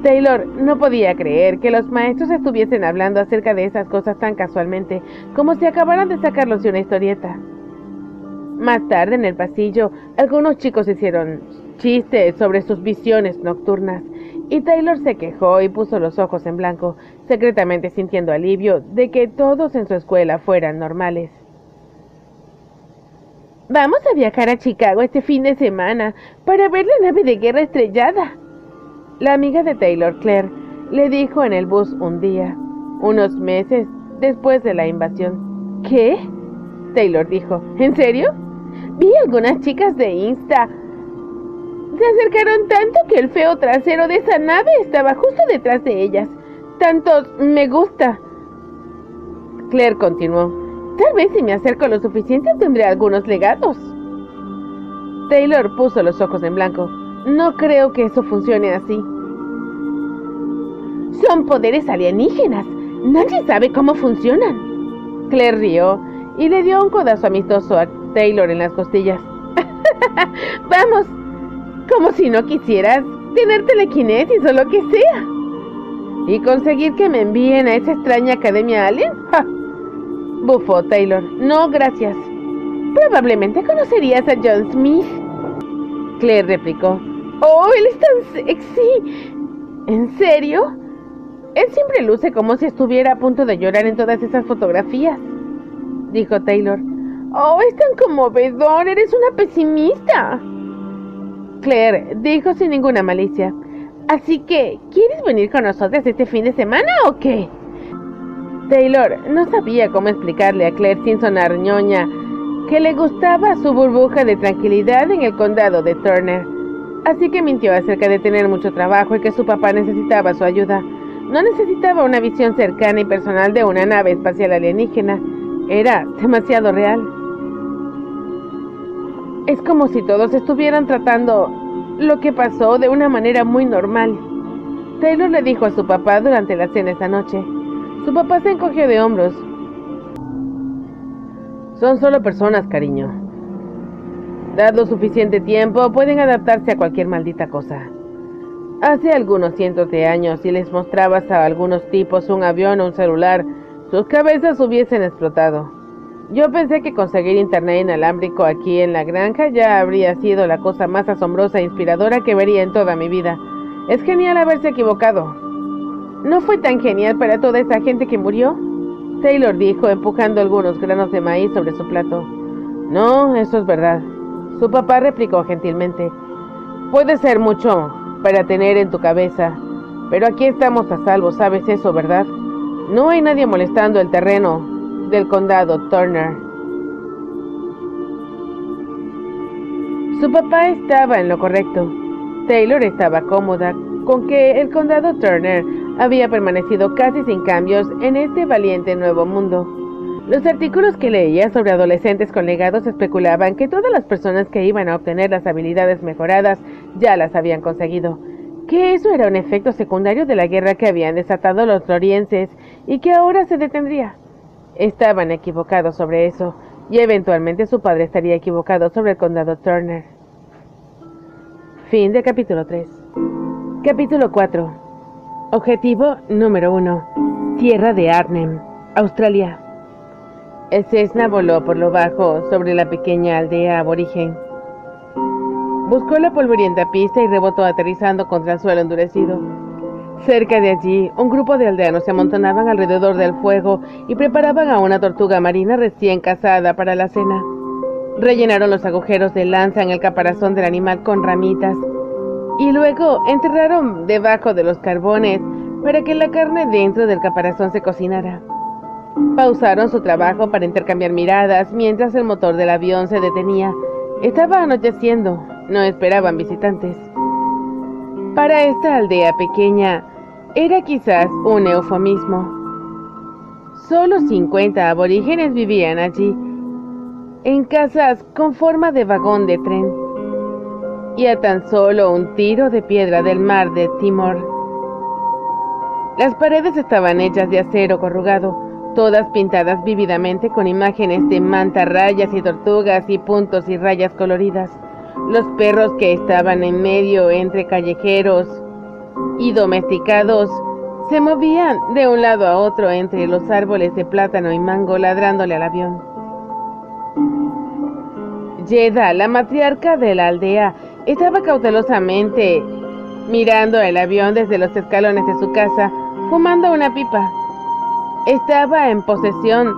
Taylor no podía creer que los maestros estuviesen hablando acerca de esas cosas tan casualmente, como si acabaran de sacarlos de una historieta. Más tarde, en el pasillo, algunos chicos hicieron chistes sobre sus visiones nocturnas, y Taylor se quejó y puso los ojos en blanco, secretamente sintiendo alivio de que todos en su escuela fueran normales. Vamos a viajar a Chicago este fin de semana para ver la nave de guerra estrellada. La amiga de Taylor, Claire, le dijo en el bus un día, unos meses después de la invasión. ¿Qué? Taylor dijo. ¿En serio? Vi algunas chicas de Insta. Se acercaron tanto que el feo trasero de esa nave estaba justo detrás de ellas. Tantos me gusta. Claire continuó. Tal vez si me acerco lo suficiente tendré algunos legados. Taylor puso los ojos en blanco. No creo que eso funcione así. Son poderes alienígenas. Nadie sabe cómo funcionan. Claire rió y le dio un codazo amistoso a Taylor en las costillas. Vamos, como si no quisieras tener telequinesis o lo que sea. ¿Y conseguir que me envíen a esa extraña academia alien? ¡Ja! Bufó Taylor. No, gracias. Probablemente conocerías a John Smith. Claire replicó. Oh, él es tan sexy. ¿En serio? Él siempre luce como si estuviera a punto de llorar en todas esas fotografías, dijo Taylor. Oh, es tan conmovedor. Eres una pesimista. Claire dijo sin ninguna malicia. Así que, ¿quieres venir con nosotras este fin de semana o qué? Taylor no sabía cómo explicarle a Claire sin sonar ñoña que le gustaba su burbuja de tranquilidad en el condado de Turner. Así que mintió acerca de tener mucho trabajo y que su papá necesitaba su ayuda. No necesitaba una visión cercana y personal de una nave espacial alienígena. Era demasiado real. Es como si todos estuvieran tratando lo que pasó de una manera muy normal. Taylor le dijo a su papá durante la cena esa noche. Su papá se encogió de hombros. Son solo personas, cariño. Dado suficiente tiempo, pueden adaptarse a cualquier maldita cosa. Hace algunos cientos de años, si les mostrabas a algunos tipos un avión o un celular, sus cabezas hubiesen explotado. Yo pensé que conseguir internet inalámbrico aquí en la granja ya habría sido la cosa más asombrosa e inspiradora que vería en toda mi vida. Es genial haberse equivocado. ¿No fue tan genial para toda esa gente que murió?, Taylor dijo, empujando algunos granos de maíz sobre su plato. No, eso es verdad, su papá replicó gentilmente. Puede ser mucho para tener en tu cabeza, pero aquí estamos a salvo, ¿sabes eso, verdad? No hay nadie molestando el terreno del condado Turner. Su papá estaba en lo correcto. Taylor estaba cómoda con que el condado Turner había permanecido casi sin cambios en este valiente nuevo mundo. Los artículos que leía sobre adolescentes con legados especulaban que todas las personas que iban a obtener las habilidades mejoradas ya las habían conseguido, que eso era un efecto secundario de la guerra que habían desatado los lorienses y que ahora se detendría. Estaban equivocados sobre eso, y eventualmente su padre estaría equivocado sobre el condado Turner. Fin de capítulo 3. Capítulo 4. Objetivo número 1. Tierra de Arnhem, Australia. El Cessna voló por lo bajo sobre la pequeña aldea aborigen. Buscó la polvorienta pista y rebotó aterrizando contra el suelo endurecido. Cerca de allí, un grupo de aldeanos se amontonaban alrededor del fuego y preparaban a una tortuga marina recién cazada para la cena. Rellenaron los agujeros de lanza en el caparazón del animal con ramitas y luego enterraron debajo de los carbones para que la carne dentro del caparazón se cocinara. Pausaron su trabajo para intercambiar miradas mientras el motor del avión se detenía. Estaba anocheciendo, no esperaban visitantes. Para esta aldea pequeña, era quizás un eufemismo. Solo 50 aborígenes vivían allí, en casas con forma de vagón de tren, y a tan solo un tiro de piedra del mar de Timor. Las paredes estaban hechas de acero corrugado, todas pintadas vívidamente con imágenes de mantarrayas y tortugas y puntos y rayas coloridas. Los perros que estaban en medio entre callejeros y domesticados se movían de un lado a otro entre los árboles de plátano y mango ladrándole al avión. Yeda, la matriarca de la aldea, estaba cautelosamente mirando el avión desde los escalones de su casa, fumando una pipa. Estaba en posesión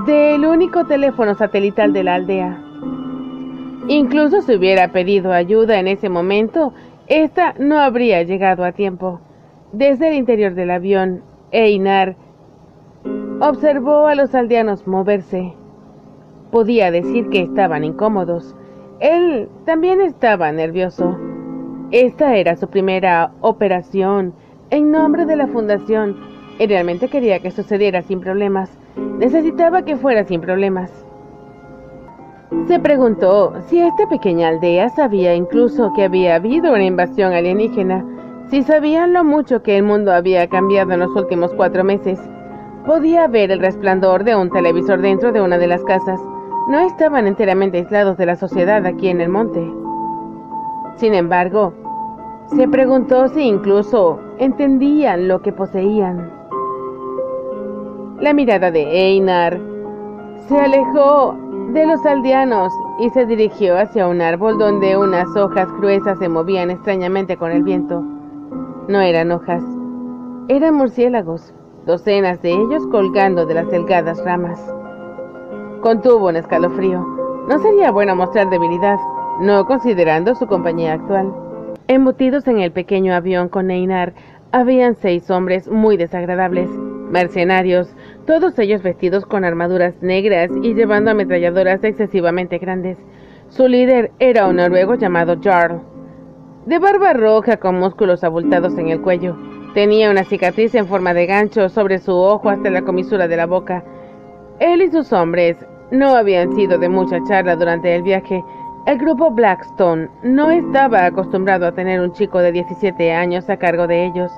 del único teléfono satelital de la aldea. Incluso si hubiera pedido ayuda en ese momento, esta no habría llegado a tiempo. Desde el interior del avión, Einar observó a los aldeanos moverse. Podía decir que estaban incómodos. Él también estaba nervioso. Esta era su primera operación en nombre de la fundación y realmente quería que sucediera sin problemas. Necesitaba que fuera sin problemas. Se preguntó si esta pequeña aldea sabía incluso que había habido una invasión alienígena, si sabían lo mucho que el mundo había cambiado en los últimos 4 meses. Podía ver el resplandor de un televisor dentro de una de las casas. No estaban enteramente aislados de la sociedad aquí en el monte. Sin embargo, se preguntó si incluso entendían lo que poseían. La mirada de Einar se alejó de los aldeanos y se dirigió hacia un árbol donde unas hojas gruesas se movían extrañamente con el viento. No eran hojas, eran murciélagos, docenas de ellos colgando de las delgadas ramas. Contuvo un escalofrío. No sería bueno mostrar debilidad, no considerando su compañía actual. Embutidos en el pequeño avión con Einar, habían 6 hombres muy desagradables, mercenarios, todos ellos vestidos con armaduras negras y llevando ametralladoras excesivamente grandes. Su líder era un noruego llamado Jarl, de barba roja con músculos abultados en el cuello. Tenía una cicatriz en forma de gancho sobre su ojo hasta la comisura de la boca. Él y sus hombres no habían sido de mucha charla durante el viaje. El grupo Blackstone no estaba acostumbrado a tener un chico de 17 años a cargo de ellos.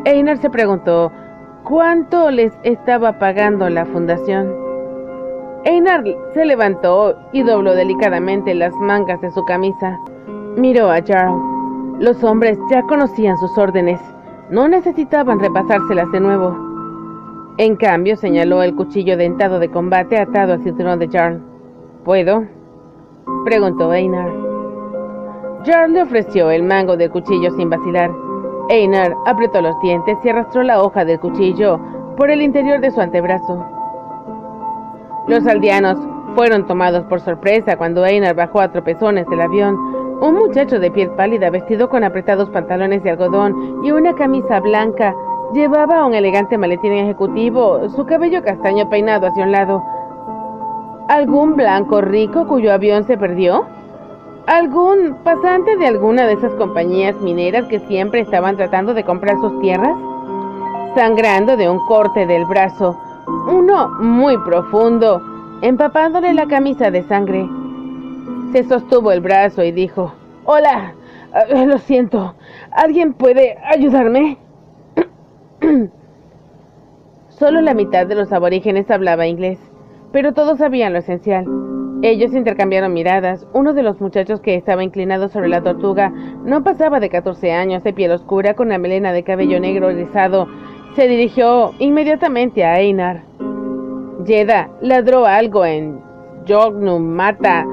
Einar se preguntó cuánto les estaba pagando la fundación. Einar se levantó y dobló delicadamente las mangas de su camisa. Miró a Jarl. Los hombres ya conocían sus órdenes. No necesitaban repasárselas de nuevo. En cambio, señaló el cuchillo dentado de combate atado al cinturón de Jarl. ¿Puedo?, preguntó Einar. Jarl le ofreció el mango del cuchillo sin vacilar. Einar apretó los dientes y arrastró la hoja del cuchillo por el interior de su antebrazo. Los aldeanos fueron tomados por sorpresa cuando Einar bajó a tropezones del avión. Un muchacho de piel pálida, vestido con apretados pantalones de algodón y una camisa blanca, llevaba un elegante maletín ejecutivo, su cabello castaño peinado hacia un lado. ¿Algún blanco rico cuyo avión se perdió? ¿Algún pasante de alguna de esas compañías mineras que siempre estaban tratando de comprar sus tierras? Sangrando de un corte del brazo, uno muy profundo, empapándole la camisa de sangre. Se sostuvo el brazo y dijo: «Hola, lo siento, ¿alguien puede ayudarme?». Solo la mitad de los aborígenes hablaba inglés, pero todos sabían lo esencial. Ellos intercambiaron miradas. Uno de los muchachos que estaba inclinado sobre la tortuga no pasaba de 14 años, de piel oscura, con una melena de cabello negro rizado. Se dirigió inmediatamente a Einar. Yeda ladró algo en Yognum Mata,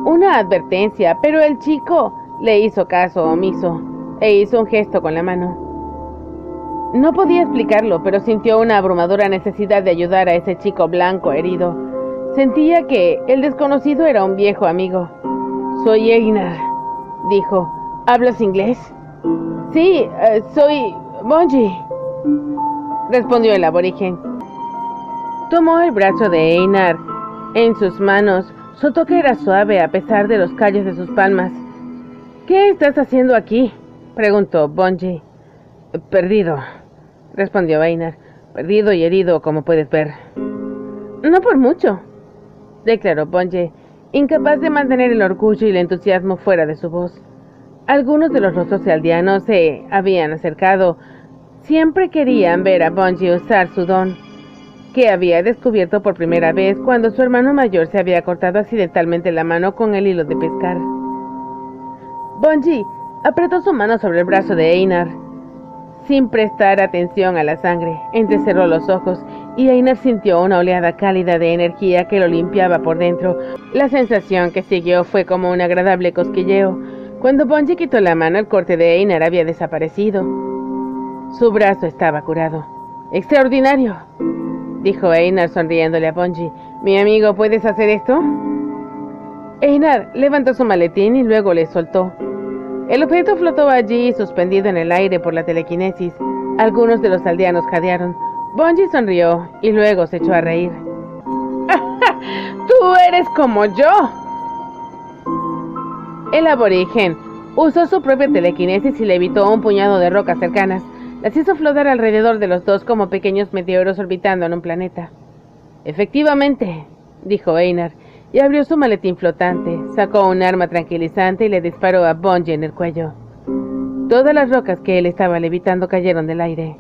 una advertencia, pero el chico le hizo caso omiso e hizo un gesto con la mano. No podía explicarlo, pero sintió una abrumadora necesidad de ayudar a ese chico blanco herido. Sentía que el desconocido era un viejo amigo. «Soy Einar», dijo. «¿Hablas inglés?». «Sí, soy Bonji», respondió el aborigen. Tomó el brazo de Einar en sus manos. Su toque era suave a pesar de los callos de sus palmas. «¿Qué estás haciendo aquí?», preguntó Bonji. «Perdido», respondió Einar. «Perdido y herido, como puedes ver». «No por mucho», declaró Bonji, incapaz de mantener el orgullo y el entusiasmo fuera de su voz. Algunos de los rostros aldeanos se habían acercado. Siempre querían ver a Bonji usar su don, que había descubierto por primera vez cuando su hermano mayor se había cortado accidentalmente la mano con el hilo de pescar. Bonji apretó su mano sobre el brazo de Einar, sin prestar atención a la sangre. Entrecerró los ojos y Einar sintió una oleada cálida de energía que lo limpiaba por dentro. La sensación que siguió fue como un agradable cosquilleo. Cuando Bonji quitó la mano, el corte de Einar había desaparecido. Su brazo estaba curado. «¡Extraordinario!», dijo Einar sonriéndole a Bonji. «Mi amigo, ¿puedes hacer esto?». Einar levantó su maletín y luego le soltó. El objeto flotó allí, suspendido en el aire por la telequinesis. Algunos de los aldeanos jadearon. Bonji sonrió y luego se echó a reír. «¡Tú eres como yo!». El aborigen usó su propia telequinesis y levitó un puñado de rocas cercanas. Las hizo flotar alrededor de los dos como pequeños meteoros orbitando en un planeta. «Efectivamente», dijo Einar, y abrió su maletín flotante. Sacó un arma tranquilizante y le disparó a Bonji en el cuello. Todas las rocas que él estaba levitando cayeron del aire.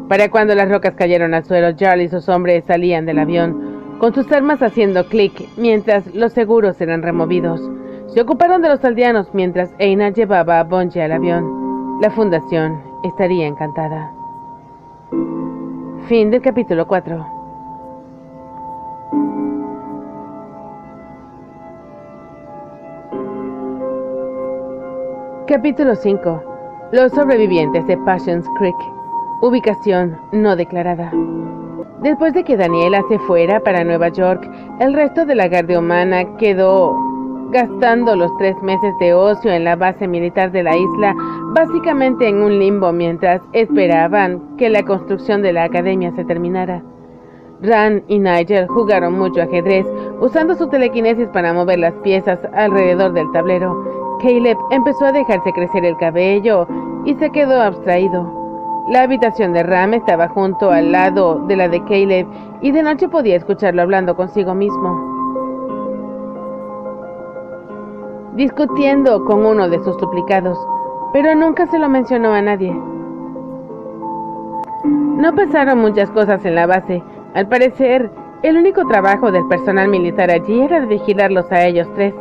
Para cuando las rocas cayeron al suelo, Jarl y sus hombres salían del avión, con sus armas haciendo clic mientras los seguros eran removidos. Se ocuparon de los aldeanos mientras Einar llevaba a Bonji al avión. La fundación estaría encantada. Fin del capítulo 4. Capítulo 5. Los sobrevivientes de Passions Creek. Ubicación no declarada. Después de que Daniela se fuera para Nueva York, el resto de la Guardia Humana quedó gastando los 3 meses de ocio en la base militar de la isla, básicamente en un limbo mientras esperaban que la construcción de la academia se terminara. Ran y Nigel jugaron mucho ajedrez, usando su telequinesis para mover las piezas alrededor del tablero. Caleb empezó a dejarse crecer el cabello y se quedó abstraído. La habitación de Ram estaba junto al lado de la de Caleb y de noche podía escucharlo hablando consigo mismo. discutiendo con uno de sus duplicados, pero nunca se lo mencionó a nadie. No pasaron muchas cosas en la base. Al parecer, el único trabajo del personal militar allí era vigilarlos a ellos tres.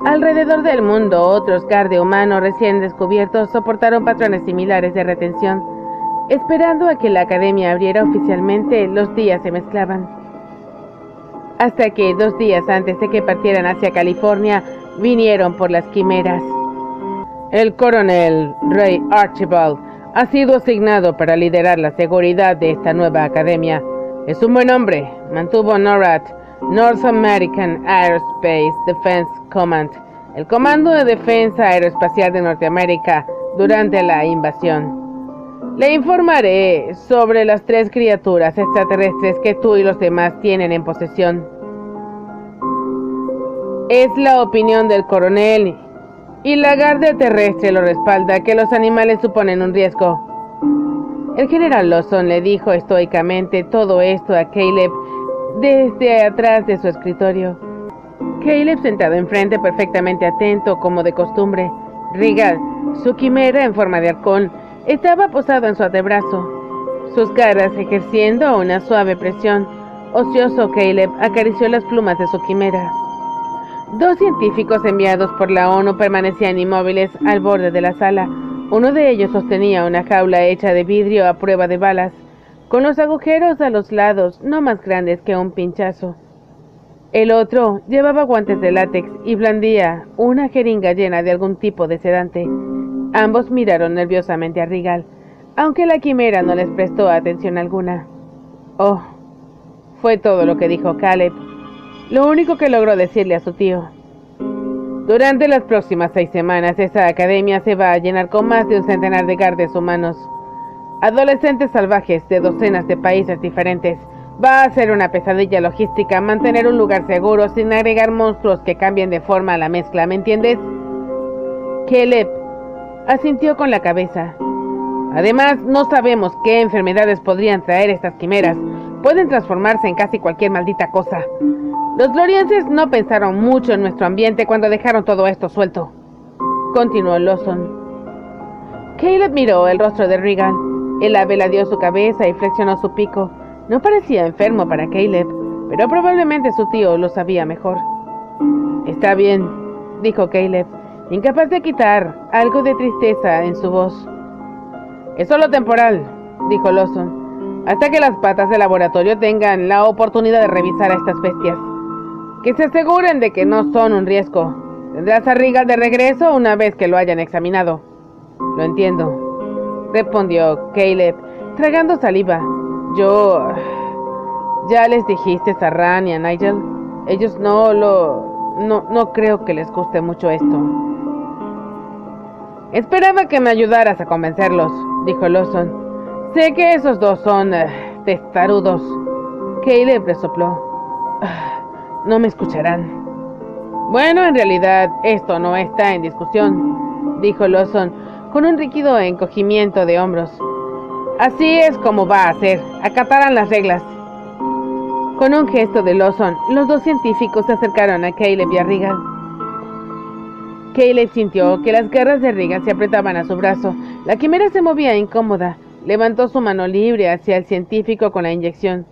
Alrededor del mundo, otros guardias humanos recién descubiertos soportaron patrones similares de retención. Esperando a que la academia abriera oficialmente, los días se mezclaban. Hasta que 2 días antes de que partieran hacia California, vinieron por las quimeras. El coronel Ray Archibald ha sido asignado para liderar la seguridad de esta nueva academia. Es un buen hombre. Mantuvo NORAD, North American Aerospace Defense Command, el Comando de Defensa Aeroespacial de Norteamérica, durante la invasión. Le informaré sobre las 3 criaturas extraterrestres que tú y los demás tienen en posesión. Es la opinión del coronel y la Guardia Terrestre lo respalda que los animales suponen un riesgo. El general Lawson le dijo estoicamente todo esto a Caleb desde atrás de su escritorio. Caleb sentado enfrente, perfectamente atento como de costumbre. Regal, su quimera en forma de halcón, estaba posado en su antebrazo, sus caras ejerciendo una suave presión. Ocioso, Caleb acarició las plumas de su quimera. 2 científicos enviados por la ONU permanecían inmóviles al borde de la sala. Uno de ellos sostenía una jaula hecha de vidrio a prueba de balas, con los agujeros a los lados no más grandes que un pinchazo. El otro llevaba guantes de látex y blandía una jeringa llena de algún tipo de sedante. Ambos miraron nerviosamente a Regal, aunque la quimera no les prestó atención alguna. Oh, fue todo lo que dijo Caleb, lo único que logró decirle a su tío. Durante las próximas 6 semanas, esa academia se va a llenar con más de un centenar de guardias humanos, adolescentes salvajes de docenas de países diferentes. Va a ser una pesadilla logística mantener un lugar seguro sin agregar monstruos que cambien de forma a la mezcla, ¿me entiendes? Caleb asintió con la cabeza. Además, no sabemos qué enfermedades podrían traer estas quimeras. Pueden transformarse en casi cualquier maldita cosa. Los glorienses no pensaron mucho en nuestro ambiente cuando dejaron todo esto suelto, continuó Lawson. Caleb miró el rostro de Regal. El ave ladeó su cabeza y flexionó su pico. No parecía enfermo para Caleb, pero probablemente su tío lo sabía mejor. Está bien, dijo Caleb, incapaz de quitar algo de tristeza en su voz. Es solo temporal, dijo Lawson, hasta que las patas del laboratorio tengan la oportunidad de revisar a estas bestias. Que se aseguren de que no son un riesgo. Tendrás a Regal de regreso una vez que lo hayan examinado. Lo entiendo, respondió Caleb, tragando saliva. ¿Ya les dijiste a Ran y a Nigel? Ellos no creo que les guste mucho esto. Esperaba que me ayudaras a convencerlos, dijo Lawson. Sé que esos dos son testarudos. Caleb resopló. No me escucharán. Bueno, en realidad esto no está en discusión, dijo Lawson con un rígido encogimiento de hombros. Así es como va a ser. Acatarán las reglas. Con un gesto de Lawson, los 2 científicos se acercaron a Caleb y a Regal. Caleb sintió que las garras de Regal se apretaban a su brazo. La quimera se movía incómoda. Levantó su mano libre hacia el científico con la inyección.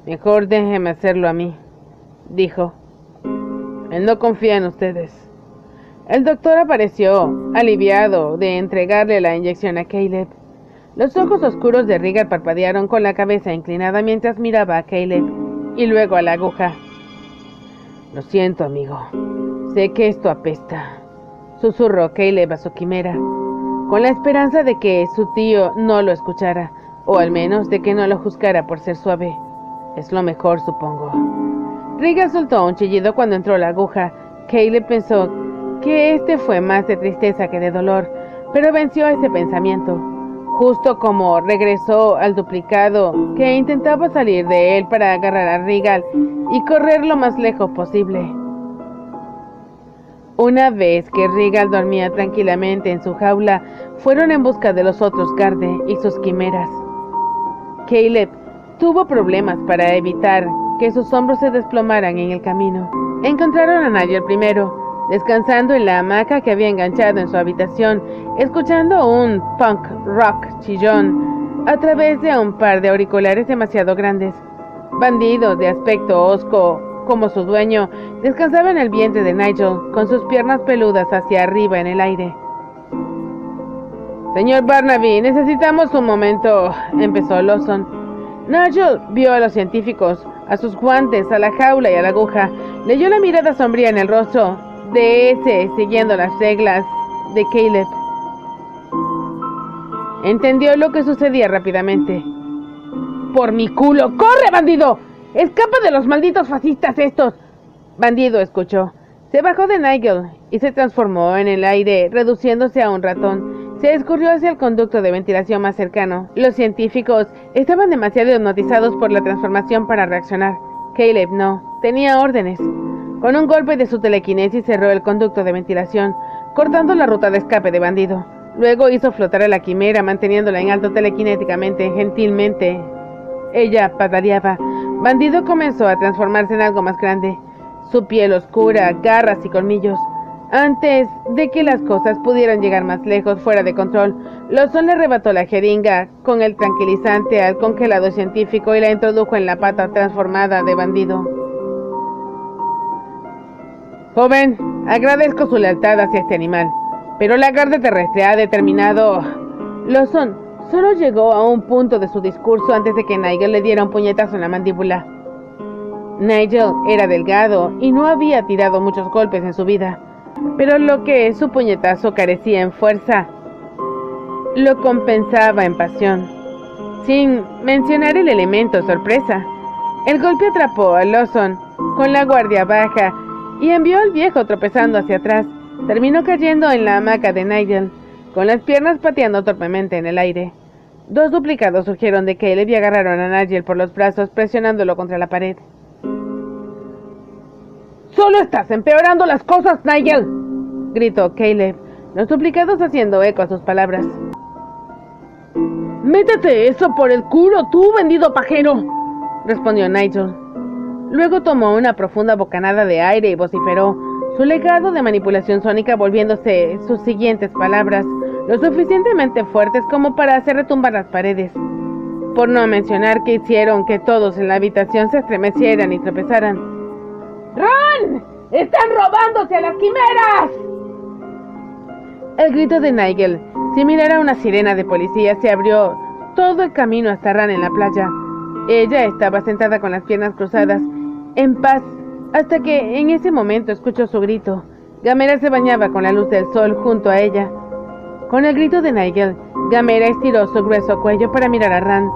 Mejor déjeme hacerlo a mí, dijo. Él no confía en ustedes. El doctor apareció, aliviado de entregarle la inyección a Caleb. Los ojos oscuros de Regal parpadearon con la cabeza inclinada mientras miraba a Caleb y luego a la aguja. Lo siento, amigo. Sé que esto apesta, susurró Caleb a su quimera, con la esperanza de que su tío no lo escuchara, o al menos de que no lo juzgara por ser suave. Es lo mejor, supongo. Regal soltó un chillido cuando entró la aguja. Caleb pensó que este fue más de tristeza que de dolor, pero venció ese pensamiento, justo como regresó al duplicado que intentaba salir de él para agarrar a Regal y correr lo más lejos posible. Una vez que Regal dormía tranquilamente en su jaula, fueron en busca de los otros Garde y sus quimeras. Caleb tuvo problemas para evitar que sus hombros se desplomaran en el camino. Encontraron a Nigel primero. descansando en la hamaca que había enganchado en su habitación, escuchando un punk rock chillón a través de un par de auriculares demasiado grandes. Bandido de aspecto hosco como su dueño descansaba en el vientre de Nigel, con sus piernas peludas hacia arriba en el aire. «Señor Barnaby, necesitamos un momento», empezó Lawson. Nigel vio a los científicos, a sus guantes, a la jaula y a la aguja. Leyó la mirada sombría en el rostro de ese, siguiendo las reglas de Caleb. Entendió lo que sucedía rápidamente. «¡Por mi culo! ¡Corre, bandido! ¡Escapa de los malditos fascistas estos!» Bandido escuchó. Se bajó de Nigel y se transformó en el aire, reduciéndose a un ratón. Se escurrió hacia el conducto de ventilación más cercano. Los científicos estaban demasiado hipnotizados por la transformación para reaccionar. Caleb no. Tenía órdenes. Con un golpe de su telequinesis cerró el conducto de ventilación, cortando la ruta de escape de Bandido. Luego hizo flotar a la quimera, manteniéndola en alto telequinéticamente, gentilmente. Ella pataleaba. Bandido comenzó a transformarse en algo más grande. Su piel oscura, garras y colmillos. Antes de que las cosas pudieran llegar más lejos, fuera de control, Lawson le arrebató la jeringa con el tranquilizante al congelado científico y la introdujo en la pata transformada de Bandido. «Joven, agradezco su lealtad hacia este animal, pero la Guardia Terrestre ha determinado...» Lawson solo llegó a un punto de su discurso antes de que Nigel le diera un puñetazo en la mandíbula. Nigel era delgado y no había tirado muchos golpes en su vida, pero lo que su puñetazo carecía en fuerza, lo compensaba en pasión. Sin mencionar el elemento sorpresa, el golpe atrapó a Lawson con la guardia baja y envió al viejo tropezando hacia atrás. Terminó cayendo en la hamaca de Nigel, con las piernas pateando torpemente en el aire. Dos duplicados surgieron de Caleb y agarraron a Nigel por los brazos, presionándolo contra la pared. «¡Solo estás empeorando las cosas, Nigel!», gritó Caleb, los duplicados haciendo eco a sus palabras. «¡Métete eso por el culo, tú, vendido pajero!», respondió Nigel. Luego tomó una profunda bocanada de aire y vociferó, su legado de manipulación sónica volviéndose sus siguientes palabras lo suficientemente fuertes como para hacer retumbar las paredes, por no mencionar que hicieron que todos en la habitación se estremecieran y tropezaran. «¡Ron! ¡Están robándose a las quimeras!». El grito de Nigel, similar a una sirena de policía, se abrió todo el camino hasta Ran en la playa. Ella estaba sentada con las piernas cruzadas, en paz, hasta que en ese momento escuchó su grito. Gamera se bañaba con la luz del sol junto a ella. Con el grito de Nigel, Gamera estiró su grueso cuello para mirar a Ran.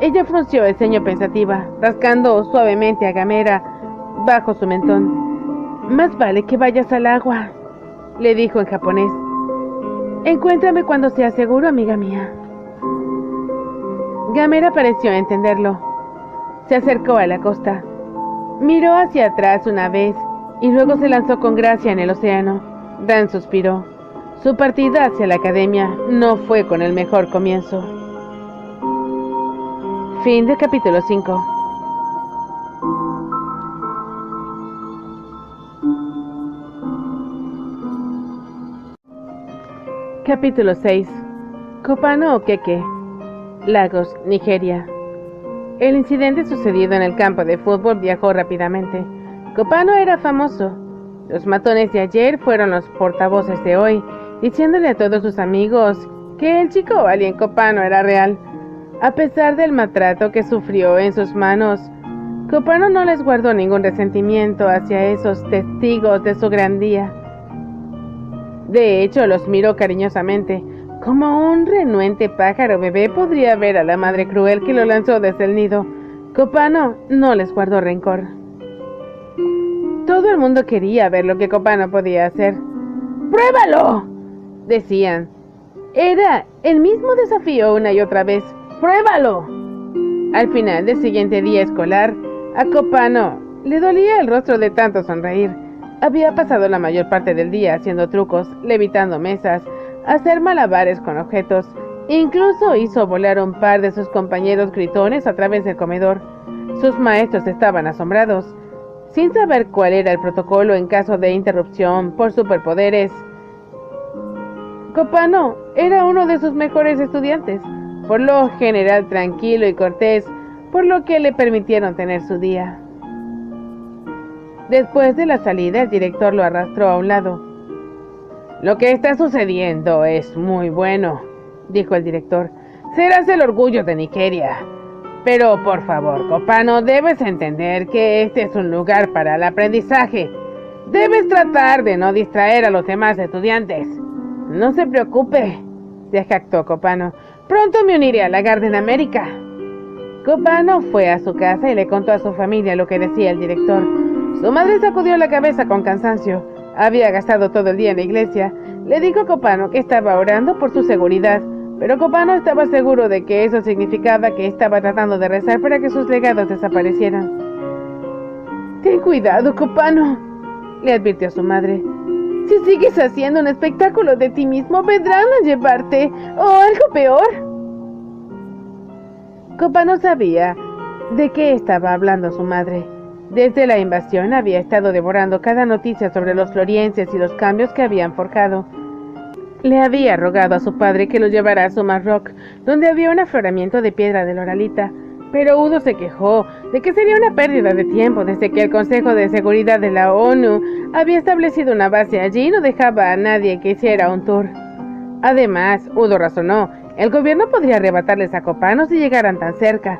Ella frunció el ceño pensativa, rascando suavemente a Gamera bajo su mentón. «Más vale que vayas al agua», le dijo en japonés. «Encuéntrame cuando sea seguro, amiga mía». Gamera pareció entenderlo. Se acercó a la costa. Miró hacia atrás una vez y luego se lanzó con gracia en el océano. Dan suspiró. Su partida hacia la academia no fue con el mejor comienzo. Fin del capítulo 5. Capítulo 6. Kopano Okeke, Lagos, Nigeria. El incidente sucedido en el campo de fútbol viajó rápidamente. Kopano era famoso. Los matones de ayer fueron los portavoces de hoy, diciéndole a todos sus amigos que el chico alien Kopano era real. A pesar del maltrato que sufrió en sus manos, Kopano no les guardó ningún resentimiento hacia esos testigos de su gran día. De hecho, los miró cariñosamente, como un renuente pájaro bebé podría ver a la madre cruel que lo lanzó desde el nido. Kopano no les guardó rencor. Todo el mundo quería ver lo que Kopano podía hacer. ¡Pruébalo!, decían. Era el mismo desafío una y otra vez. ¡Pruébalo! Al final del siguiente día escolar, a Kopano le dolía el rostro de tanto sonreír. Había pasado la mayor parte del día haciendo trucos, levitando mesas, hacer malabares con objetos. Incluso hizo volar un par de sus compañeros gritones a través del comedor. Sus maestros estaban asombrados. sin saber cuál era el protocolo en caso de interrupción por superpoderes. Copano era uno de sus mejores estudiantes, por lo general tranquilo y cortés, por lo que le permitieron tener su día. Después de la salida, el director lo arrastró a un lado. «Lo que está sucediendo es muy bueno», dijo el director. «Serás el orgullo de Nigeria. Pero, por favor, Copano, debes entender que este es un lugar para el aprendizaje. Debes tratar de no distraer a los demás estudiantes». «No se preocupe», se jactó Copano. «Pronto me uniré a la Garden América». Copano fue a su casa y le contó a su familia lo que decía el director. Su madre sacudió la cabeza con cansancio. Había gastado todo el día en la iglesia. Le dijo a Copano que estaba orando por su seguridad, pero Copano estaba seguro de que eso significaba que estaba tratando de rezar para que sus legados desaparecieran. «Ten cuidado, Copano», le advirtió su madre. «Si sigues haciendo un espectáculo de ti mismo, vendrán a llevarte, o algo peor». Copano sabía de qué estaba hablando su madre. Desde la invasión había estado devorando cada noticia sobre los florienses y los cambios que habían forjado. Le había rogado a su padre que lo llevara a Summer Rock, donde había un afloramiento de piedra de Loralita, pero Udo se quejó de que sería una pérdida de tiempo desde que el Consejo de Seguridad de la ONU había establecido una base allí y no dejaba a nadie que hiciera un tour. Además, Udo razonó, el gobierno podría arrebatarles a Copano si llegaran tan cerca.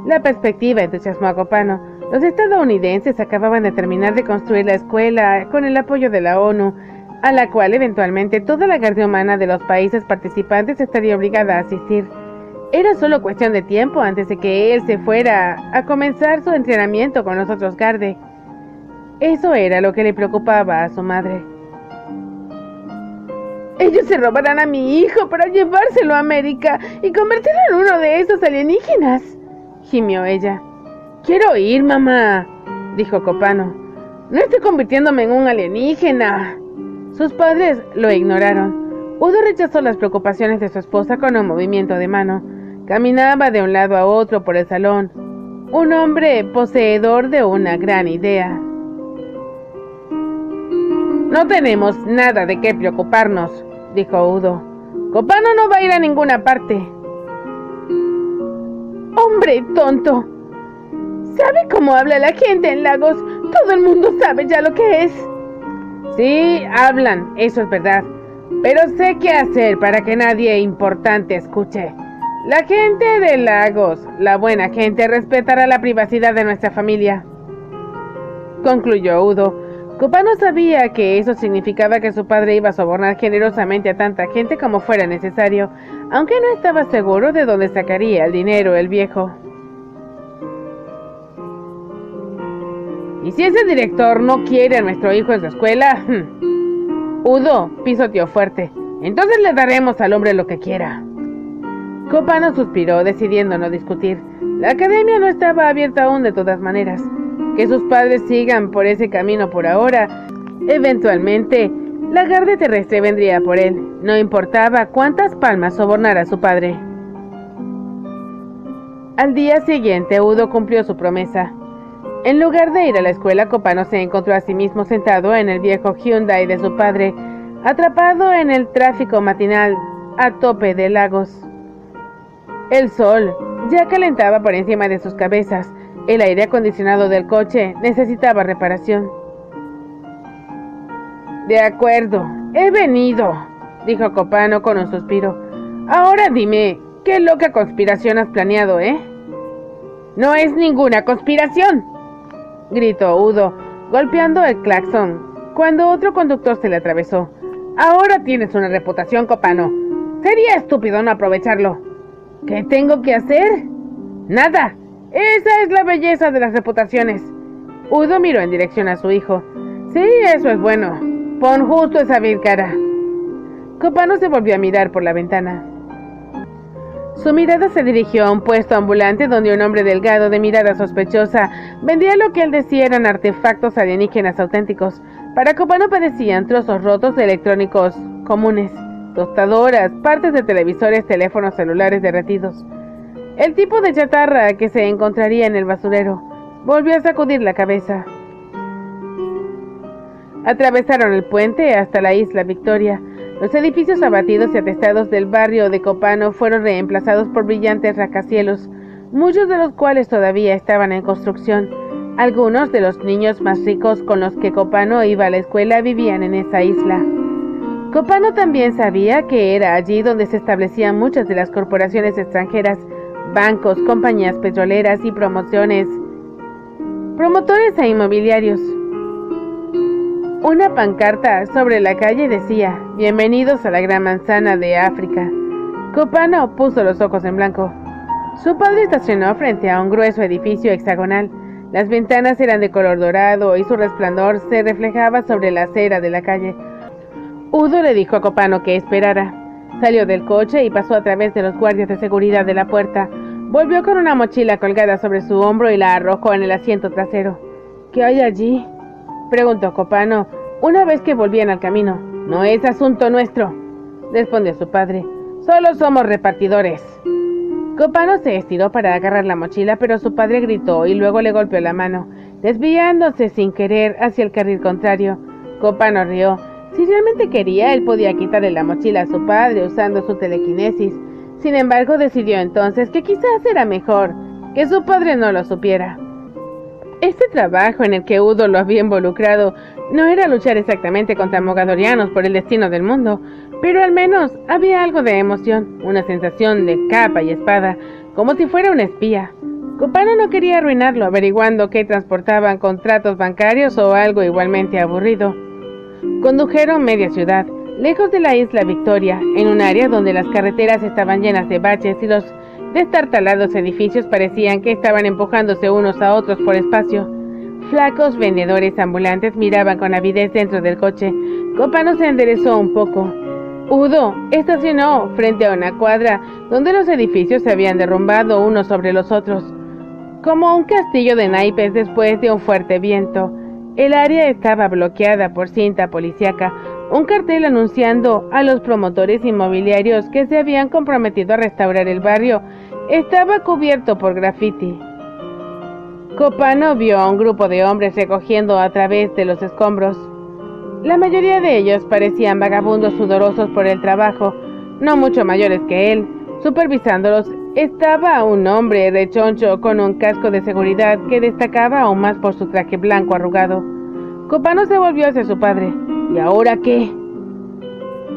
La perspectiva entusiasmó a Copano. Los estadounidenses acababan de terminar de construir la escuela con el apoyo de la ONU, a la cual eventualmente toda la guardia humana de los países participantes estaría obligada a asistir. Era solo cuestión de tiempo antes de que él se fuera a comenzar su entrenamiento con los otros Garde. Eso era lo que le preocupaba a su madre. «Ellos se robarán a mi hijo para llevárselo a América y convertirlo en uno de esos alienígenas», gimió ella. «Quiero ir, mamá», dijo Copano. «No estoy convirtiéndome en un alienígena». Sus padres lo ignoraron. Udo rechazó las preocupaciones de su esposa con un movimiento de mano. Caminaba de un lado a otro por el salón. Un hombre poseedor de una gran idea. «No tenemos nada de qué preocuparnos», dijo Udo. «Copano no va a ir a ninguna parte». «Hombre tonto. ¿Sabe cómo habla la gente en Lagos? Todo el mundo sabe ya lo que es». «Sí, hablan, eso es verdad. Pero sé qué hacer para que nadie importante escuche. La gente de Lagos, la buena gente, respetará la privacidad de nuestra familia», concluyó Udo. Copano sabía que eso significaba que su padre iba a sobornar generosamente a tanta gente como fuera necesario, aunque no estaba seguro de dónde sacaría el dinero el viejo. «¿Y si ese director no quiere a nuestro hijo en su escuela?» Udo pisoteó fuerte. «Entonces le daremos al hombre lo que quiera». Copano suspiró, decidiendo no discutir. La academia no estaba abierta aún de todas maneras. Que sus padres sigan por ese camino por ahora. Eventualmente, la Garde Terrestre vendría por él. No importaba cuántas palmas sobornara a su padre. Al día siguiente, Udo cumplió su promesa. En lugar de ir a la escuela, Copano se encontró a sí mismo sentado en el viejo Hyundai de su padre, atrapado en el tráfico matinal a tope de Lagos. El sol ya calentaba por encima de sus cabezas. El aire acondicionado del coche necesitaba reparación. «De acuerdo, he venido», dijo Copano con un suspiro. «Ahora dime, ¿qué loca conspiración has planeado, eh?» «No es ninguna conspiración», gritó Udo, golpeando el claxon, cuando otro conductor se le atravesó. «Ahora tienes una reputación, Copano. Sería estúpido no aprovecharlo». «¿Qué tengo que hacer?» «Nada. Esa es la belleza de las reputaciones». Udo miró en dirección a su hijo. «Sí, eso es bueno. Pon justo esa vil cara». Copano se volvió a mirar por la ventana. Su mirada se dirigió a un puesto ambulante donde un hombre delgado de mirada sospechosa vendía lo que él decía eran artefactos alienígenas auténticos. Para Copano parecían trozos rotos de electrónicos comunes, tostadoras, partes de televisores, teléfonos celulares derretidos. El tipo de chatarra que se encontraría en el basurero. Volvió a sacudir la cabeza. Atravesaron el puente hasta la isla Victoria. Los edificios abatidos y atestados del barrio de Copano fueron reemplazados por brillantes rascacielos, muchos de los cuales todavía estaban en construcción. Algunos de los niños más ricos con los que Copano iba a la escuela vivían en esa isla. Copano también sabía que era allí donde se establecían muchas de las corporaciones extranjeras, bancos, compañías petroleras y promotores e inmobiliarios. Una pancarta sobre la calle decía: "Bienvenidos a la Gran Manzana de África". Copano puso los ojos en blanco. Su padre estacionó frente a un grueso edificio hexagonal. Las ventanas eran de color dorado y su resplandor se reflejaba sobre la acera de la calle. Udo le dijo a Copano que esperara. Salió del coche y pasó a través de los guardias de seguridad de la puerta. Volvió con una mochila colgada sobre su hombro y la arrojó en el asiento trasero. ¿Qué hay allí?, preguntó Copano una vez que volvían al camino. «No es asunto nuestro», respondió su padre. «Solo somos repartidores». Copano se estiró para agarrar la mochila, pero su padre gritó y luego le golpeó la mano, desviándose sin querer hacia el carril contrario. Copano rió. Si realmente quería, él podía quitarle la mochila a su padre usando su telequinesis. Sin embargo, decidió entonces que quizás era mejor que su padre no lo supiera. Este trabajo en el que Udo lo había involucrado no era luchar exactamente contra mogadorianos por el destino del mundo, pero al menos había algo de emoción, una sensación de capa y espada, como si fuera un espía. Copano no quería arruinarlo averiguando qué transportaban, contratos bancarios o algo igualmente aburrido. Condujeron media ciudad, lejos de la isla Victoria, en un área donde las carreteras estaban llenas de baches y los destartalados edificios parecían que estaban empujándose unos a otros por espacio. Flacos vendedores ambulantes miraban con avidez dentro del coche. Copano se enderezó un poco. Udo estacionó frente a una cuadra donde los edificios se habían derrumbado unos sobre los otros, como un castillo de naipes después de un fuerte viento. El área estaba bloqueada por cinta policíaca, un cartel anunciando a los promotores inmobiliarios que se habían comprometido a restaurar el barrio estaba cubierto por grafiti. Copano vio a un grupo de hombres recogiendo a través de los escombros. La mayoría de ellos parecían vagabundos sudorosos por el trabajo, no mucho mayores que él. Supervisándolos estaba un hombre rechoncho con un casco de seguridad que destacaba aún más por su traje blanco arrugado. Copano se volvió hacia su padre. ¿Y ahora qué?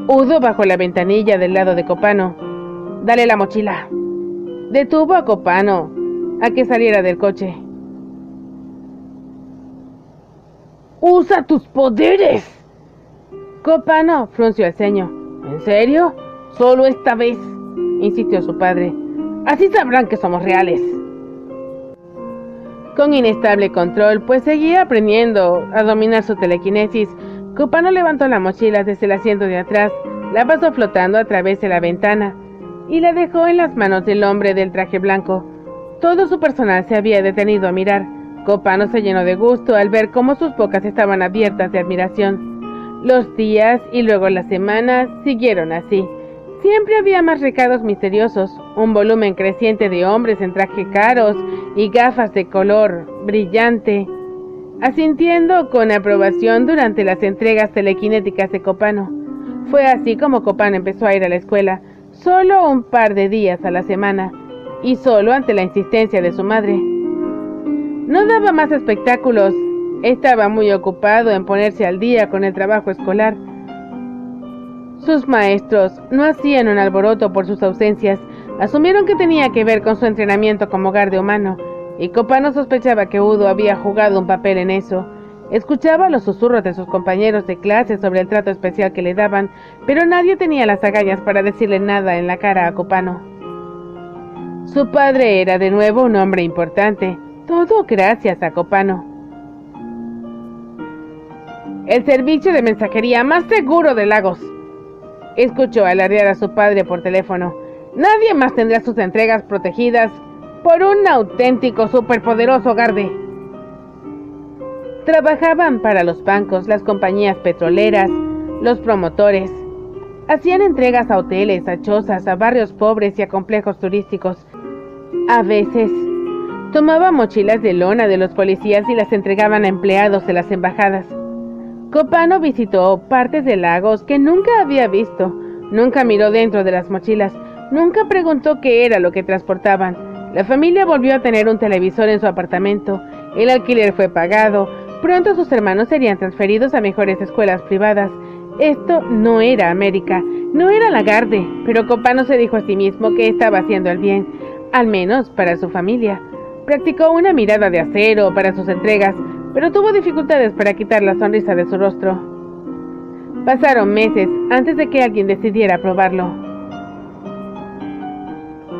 Udo bajó la ventanilla del lado de Copano. «Dale la mochila». Detuvo a Copano a que saliera del coche. «¡Usa tus poderes!». Copano frunció el ceño. «¿En serio? Solo esta vez», insistió su padre. «Así sabrán que somos reales». Con inestable control, pues seguía aprendiendo a dominar su telequinesis, Copano levantó la mochila desde el asiento de atrás, la pasó flotando a través de la ventana y la dejó en las manos del hombre del traje blanco. Todo su personal se había detenido a mirar. Copano se llenó de gusto al ver cómo sus bocas estaban abiertas de admiración. Los días y luego las semanas siguieron así. Siempre había más recados misteriosos, un volumen creciente de hombres en trajes caros y gafas de color brillante, asintiendo con aprobación durante las entregas telequinéticas de Copano. Fue así como Copano empezó a ir a la escuela, solo un par de días a la semana, y solo ante la insistencia de su madre. No daba más espectáculos, estaba muy ocupado en ponerse al día con el trabajo escolar. Sus maestros no hacían un alboroto por sus ausencias, asumieron que tenía que ver con su entrenamiento como guardia humano, y Copano sospechaba que Udo había jugado un papel en eso. Escuchaba los susurros de sus compañeros de clase sobre el trato especial que le daban, pero nadie tenía las agallas para decirle nada en la cara a Copano. Su padre era de nuevo un hombre importante, todo gracias a Copano. «El servicio de mensajería más seguro de Lagos», escuchó alardear a su padre por teléfono. «Nadie más tendrá sus entregas protegidas por un auténtico superpoderoso guardia». Trabajaban para los bancos, las compañías petroleras, los promotores. Hacían entregas a hoteles, a chozas, a barrios pobres y a complejos turísticos. A veces tomaban mochilas de lona de los policías y las entregaban a empleados de las embajadas. Copano visitó partes de lagos que nunca había visto, nunca miró dentro de las mochilas, nunca preguntó qué era lo que transportaban. La familia volvió a tener un televisor en su apartamento, el alquiler fue pagado, pronto sus hermanos serían transferidos a mejores escuelas privadas. Esto no era América, no era Lagarde, pero Copano se dijo a sí mismo que estaba haciendo el bien, al menos para su familia. Practicó una mirada de acero para sus entregas, pero tuvo dificultades para quitar la sonrisa de su rostro. Pasaron meses antes de que alguien decidiera probarlo.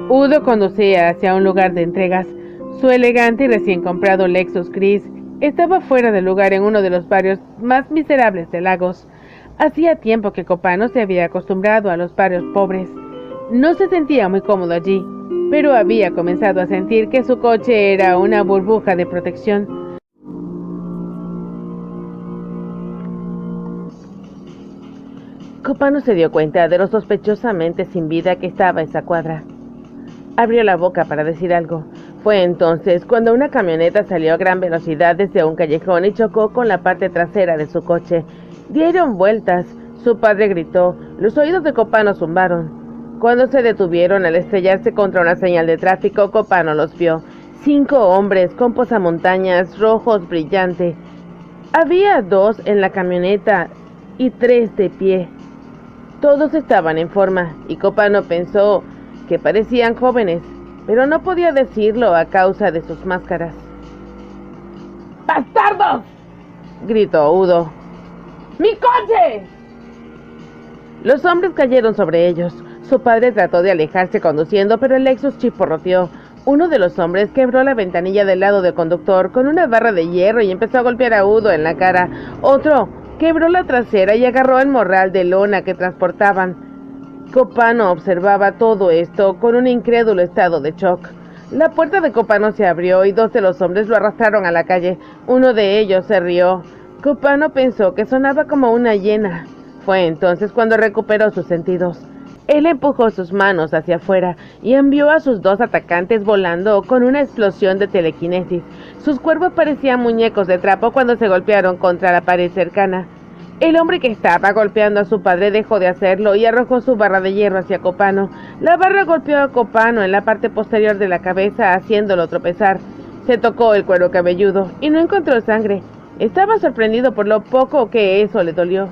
Udo conducía hacia un lugar de entregas. Su elegante y recién comprado Lexus gris estaba fuera de lugar en uno de los barrios más miserables de Lagos. Hacía tiempo que Copano se había acostumbrado a los barrios pobres. No se sentía muy cómodo allí, pero había comenzado a sentir que su coche era una burbuja de protección. Copano se dio cuenta de lo sospechosamente sin vida que estaba esa cuadra. Abrió la boca para decir algo. Fue entonces cuando una camioneta salió a gran velocidad desde un callejón y chocó con la parte trasera de su coche. Dieron vueltas. Su padre gritó. Los oídos de Copano zumbaron. Cuando se detuvieron al estrellarse contra una señal de tráfico, Copano los vio. 5 hombres con posamontañas rojos brillante. Había 2 en la camioneta y 3 de pie. Todos estaban en forma y Copano pensó que parecían jóvenes, pero no podía decirlo a causa de sus máscaras. ¡Bastardos!, gritó Udo. ¡Mi coche! Los hombres cayeron sobre ellos. Su padre trató de alejarse conduciendo, pero el Lexus chisporroteó. Uno de los hombres quebró la ventanilla del lado del conductor con una barra de hierro y empezó a golpear a Udo en la cara. Otro quebró la trasera y agarró el morral de lona que transportaban. Copano observaba todo esto con un incrédulo estado de shock. La puerta de Copano se abrió y 2 de los hombres lo arrastraron a la calle. Uno de ellos se rió. Copano pensó que sonaba como una hiena. Fue entonces cuando recuperó sus sentidos. Él empujó sus manos hacia afuera y envió a sus 2 atacantes volando con una explosión de telequinesis. Sus cuerpos parecían muñecos de trapo cuando se golpearon contra la pared cercana. El hombre que estaba golpeando a su padre dejó de hacerlo y arrojó su barra de hierro hacia Copano. La barra golpeó a Copano en la parte posterior de la cabeza, haciéndolo tropezar. Se tocó el cuero cabelludo y no encontró sangre. Estaba sorprendido por lo poco que eso le dolió.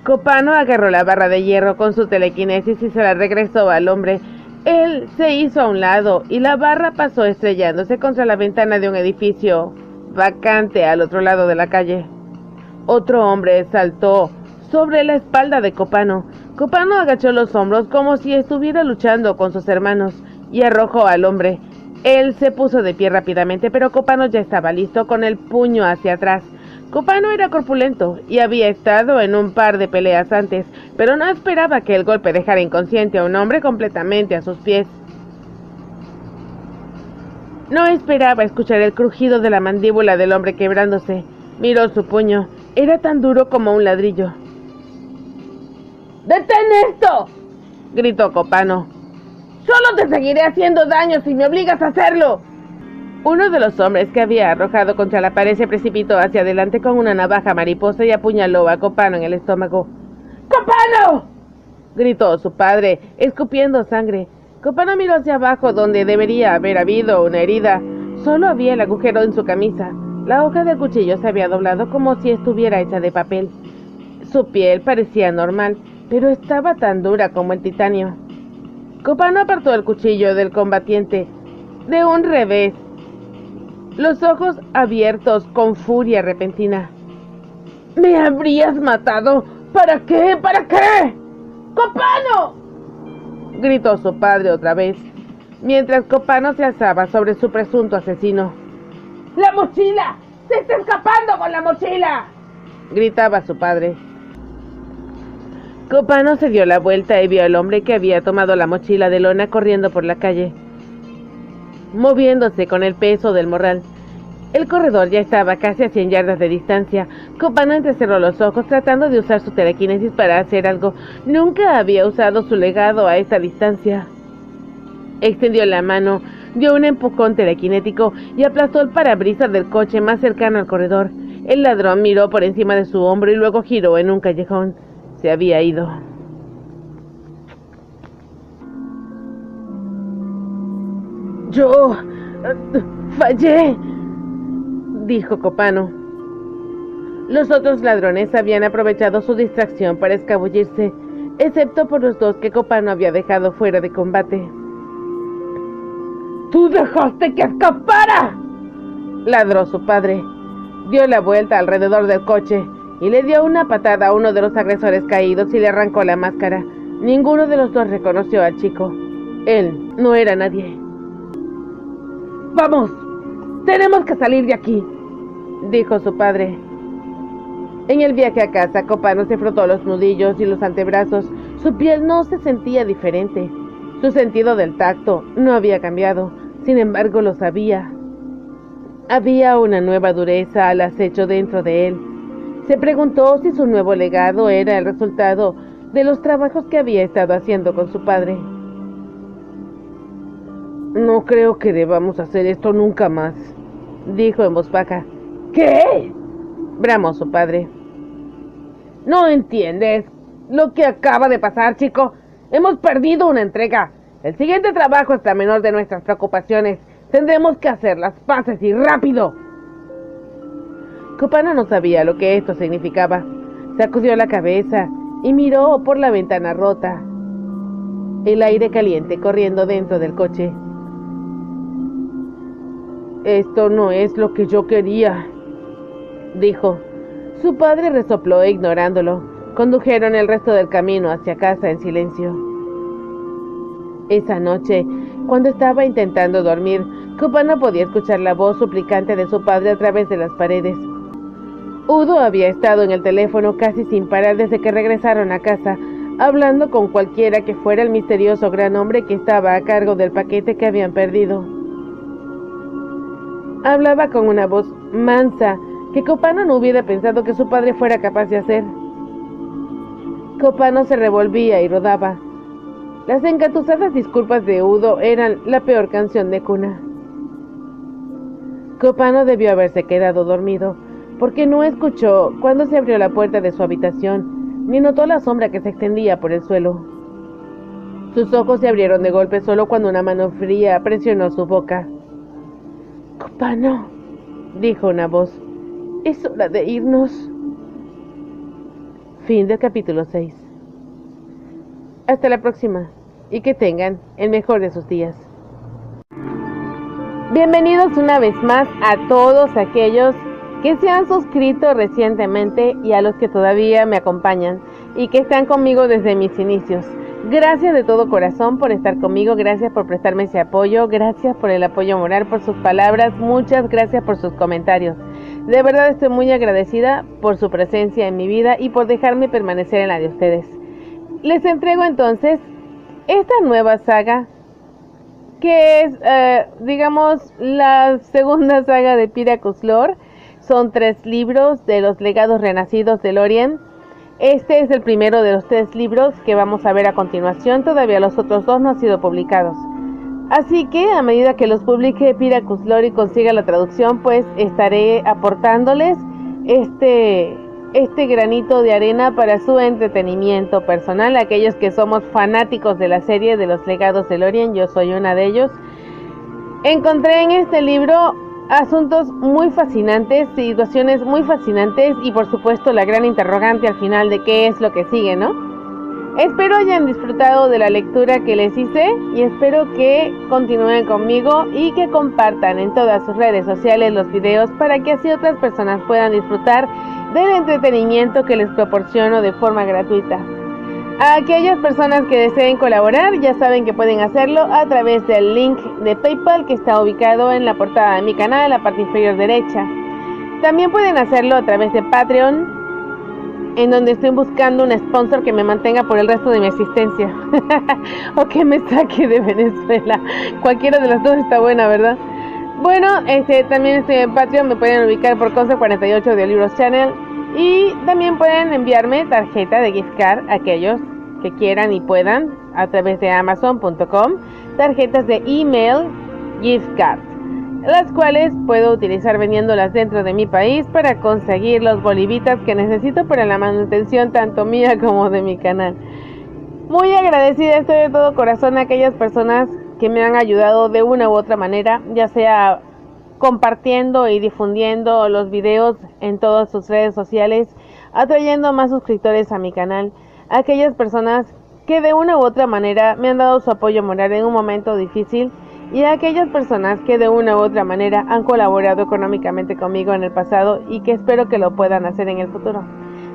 Copano agarró la barra de hierro con su telequinesis y se la regresó al hombre. Él se hizo a un lado y la barra pasó estrellándose contra la ventana de un edificio vacante al otro lado de la calle. Otro hombre saltó sobre la espalda de Copano. Copano agachó los hombros como si estuviera luchando con sus hermanos y arrojó al hombre. Él se puso de pie rápidamente, pero Copano ya estaba listo con el puño hacia atrás. Copano era corpulento y había estado en un par de peleas antes, pero no esperaba que el golpe dejara inconsciente a un hombre completamente a sus pies. No esperaba escuchar el crujido de la mandíbula del hombre quebrándose. Miró su puño. Era tan duro como un ladrillo. ¡Detén esto!, gritó Copano. ¡Solo te seguiré haciendo daño si me obligas a hacerlo! Uno de los hombres que había arrojado contra la pared se precipitó hacia adelante con una navaja mariposa y apuñaló a Copano en el estómago. ¡Copano!, gritó su padre, escupiendo sangre. Copano miró hacia abajo donde debería haber habido una herida. Solo había el agujero en su camisa. La hoja del cuchillo se había doblado como si estuviera hecha de papel. Su piel parecía normal, pero estaba tan dura como el titanio. Copano apartó el cuchillo del combatiente de un revés, los ojos abiertos con furia repentina. ¿Me habrías matado? ¿Para qué? ¿Para qué? ¡Copano!, gritó su padre otra vez, mientras Copano se alzaba sobre su presunto asesino. ¡La mochila! ¡Se está escapando con la mochila!, gritaba su padre. Copano se dio la vuelta y vio al hombre que había tomado la mochila de lona corriendo por la calle, moviéndose con el peso del morral. El corredor ya estaba casi a 100 yardas de distancia. Copano entrecerró los ojos tratando de usar su telequinesis para hacer algo. Nunca había usado su legado a esta distancia. Extendió la mano, dio un empujón telequinético y aplastó el parabrisas del coche más cercano al corredor. El ladrón miró por encima de su hombro y luego giró en un callejón. Se había ido. «Yo fallé», dijo Copano. Los otros ladrones habían aprovechado su distracción para escabullirse, excepto por los dos que Copano había dejado fuera de combate. «¡Tú dejaste que escapara!», ladró su padre. Dio la vuelta alrededor del coche y le dio una patada a uno de los agresores caídos y le arrancó la máscara. Ninguno de los dos reconoció al chico. Él no era nadie. «¡Vamos! ¡Tenemos que salir de aquí!», dijo su padre. En el viaje a casa, Copano se frotó los nudillos y los antebrazos. Su piel no se sentía diferente. Su sentido del tacto no había cambiado. Sin embargo, lo sabía. Había una nueva dureza al acecho dentro de él. Se preguntó si su nuevo legado era el resultado de los trabajos que había estado haciendo con su padre. «No creo que debamos hacer esto nunca más», dijo en voz baja. «¿Qué?», bramó su padre. «¿No entiendes lo que acaba de pasar, chico? Hemos perdido una entrega. El siguiente trabajo es la menor de nuestras preocupaciones. Tendremos que hacer las paces y rápido». Copano no sabía lo que esto significaba. Sacudió la cabeza y miró por la ventana rota. El aire caliente corriendo dentro del coche. «Esto no es lo que yo quería», dijo. Su padre resopló ignorándolo. Condujeron el resto del camino hacia casa en silencio. Esa noche, cuando estaba intentando dormir, Copano podía escuchar la voz suplicante de su padre a través de las paredes. Udo había estado en el teléfono casi sin parar desde que regresaron a casa, hablando con cualquiera que fuera el misterioso gran hombre que estaba a cargo del paquete que habían perdido. Hablaba con una voz mansa que Copano no hubiera pensado que su padre fuera capaz de hacer. Copano se revolvía y rodaba. Las engatusadas disculpas de Udo eran la peor canción de cuna. Copano debió haberse quedado dormido, porque no escuchó cuando se abrió la puerta de su habitación, ni notó la sombra que se extendía por el suelo. Sus ojos se abrieron de golpe solo cuando una mano fría presionó su boca. «Copano», dijo una voz, «es hora de irnos». Fin del capítulo 6. Hasta la próxima, y que tengan el mejor de sus días. Bienvenidos una vez más a todos aquellos que se han suscrito recientemente y a los que todavía me acompañan y que están conmigo desde mis inicios. Gracias de todo corazón por estar conmigo, gracias por prestarme ese apoyo, gracias por el apoyo moral, por sus palabras, muchas gracias por sus comentarios. De verdad estoy muy agradecida por su presencia en mi vida y por dejarme permanecer en la de ustedes. Les entrego entonces esta nueva saga, que es, digamos, la segunda saga de Pyrrhus Lore. Son 3 libros de los legados renacidos de Lórien. Este es el primero de los 3 libros que vamos a ver a continuación. Todavía los otros 2 no han sido publicados. Así que a medida que los publique Pyrrhus Lore y consiga la traducción, pues estaré aportándoles este granito de arena para su entretenimiento personal. Aquellos que somos fanáticos de la serie de los legados de Lórien, yo soy una de ellos. Encontré en este libro asuntos muy fascinantes, situaciones muy fascinantes y por supuesto la gran interrogante al final de qué es lo que sigue, ¿no? Espero hayan disfrutado de la lectura que les hice y espero que continúen conmigo y que compartan en todas sus redes sociales los videos para que así otras personas puedan disfrutar del entretenimiento que les proporciono de forma gratuita. A aquellas personas que deseen colaborar, ya saben que pueden hacerlo a través del link de PayPal que está ubicado en la portada de mi canal, en la parte inferior derecha. También pueden hacerlo a través de Patreon, en donde estoy buscando un sponsor que me mantenga por el resto de mi existencia. O que me saque de Venezuela. Cualquiera de las dos está buena, ¿verdad? Bueno, también estoy en Patreon, me pueden ubicar por Conce48 de Libros Channel. Y también pueden enviarme tarjeta de gift card a aquellos que quieran y puedan a través de Amazon.com, tarjetas de email gift card. las cuales puedo utilizar vendiéndolas dentro de mi país para conseguir los bolivitas que necesito para la manutención tanto mía como de mi canal. Muy agradecida estoy de todo corazón a aquellas personas que me han ayudado de una u otra manera, ya sea compartiendo y difundiendo los videos en todas sus redes sociales, atrayendo más suscriptores a mi canal, a aquellas personas que de una u otra manera me han dado su apoyo moral en un momento difícil y a aquellas personas que de una u otra manera han colaborado económicamente conmigo en el pasado y que espero que lo puedan hacer en el futuro.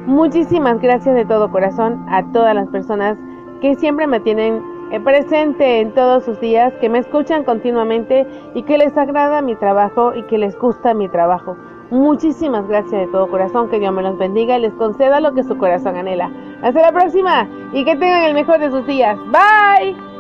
Muchísimas gracias de todo corazón a todas las personas que siempre me tienen presente en todos sus días, que me escuchan continuamente y que les agrada mi trabajo y que les gusta mi trabajo. Muchísimas gracias de todo corazón, que Dios me los bendiga y les conceda lo que su corazón anhela. Hasta la próxima y que tengan el mejor de sus días. Bye.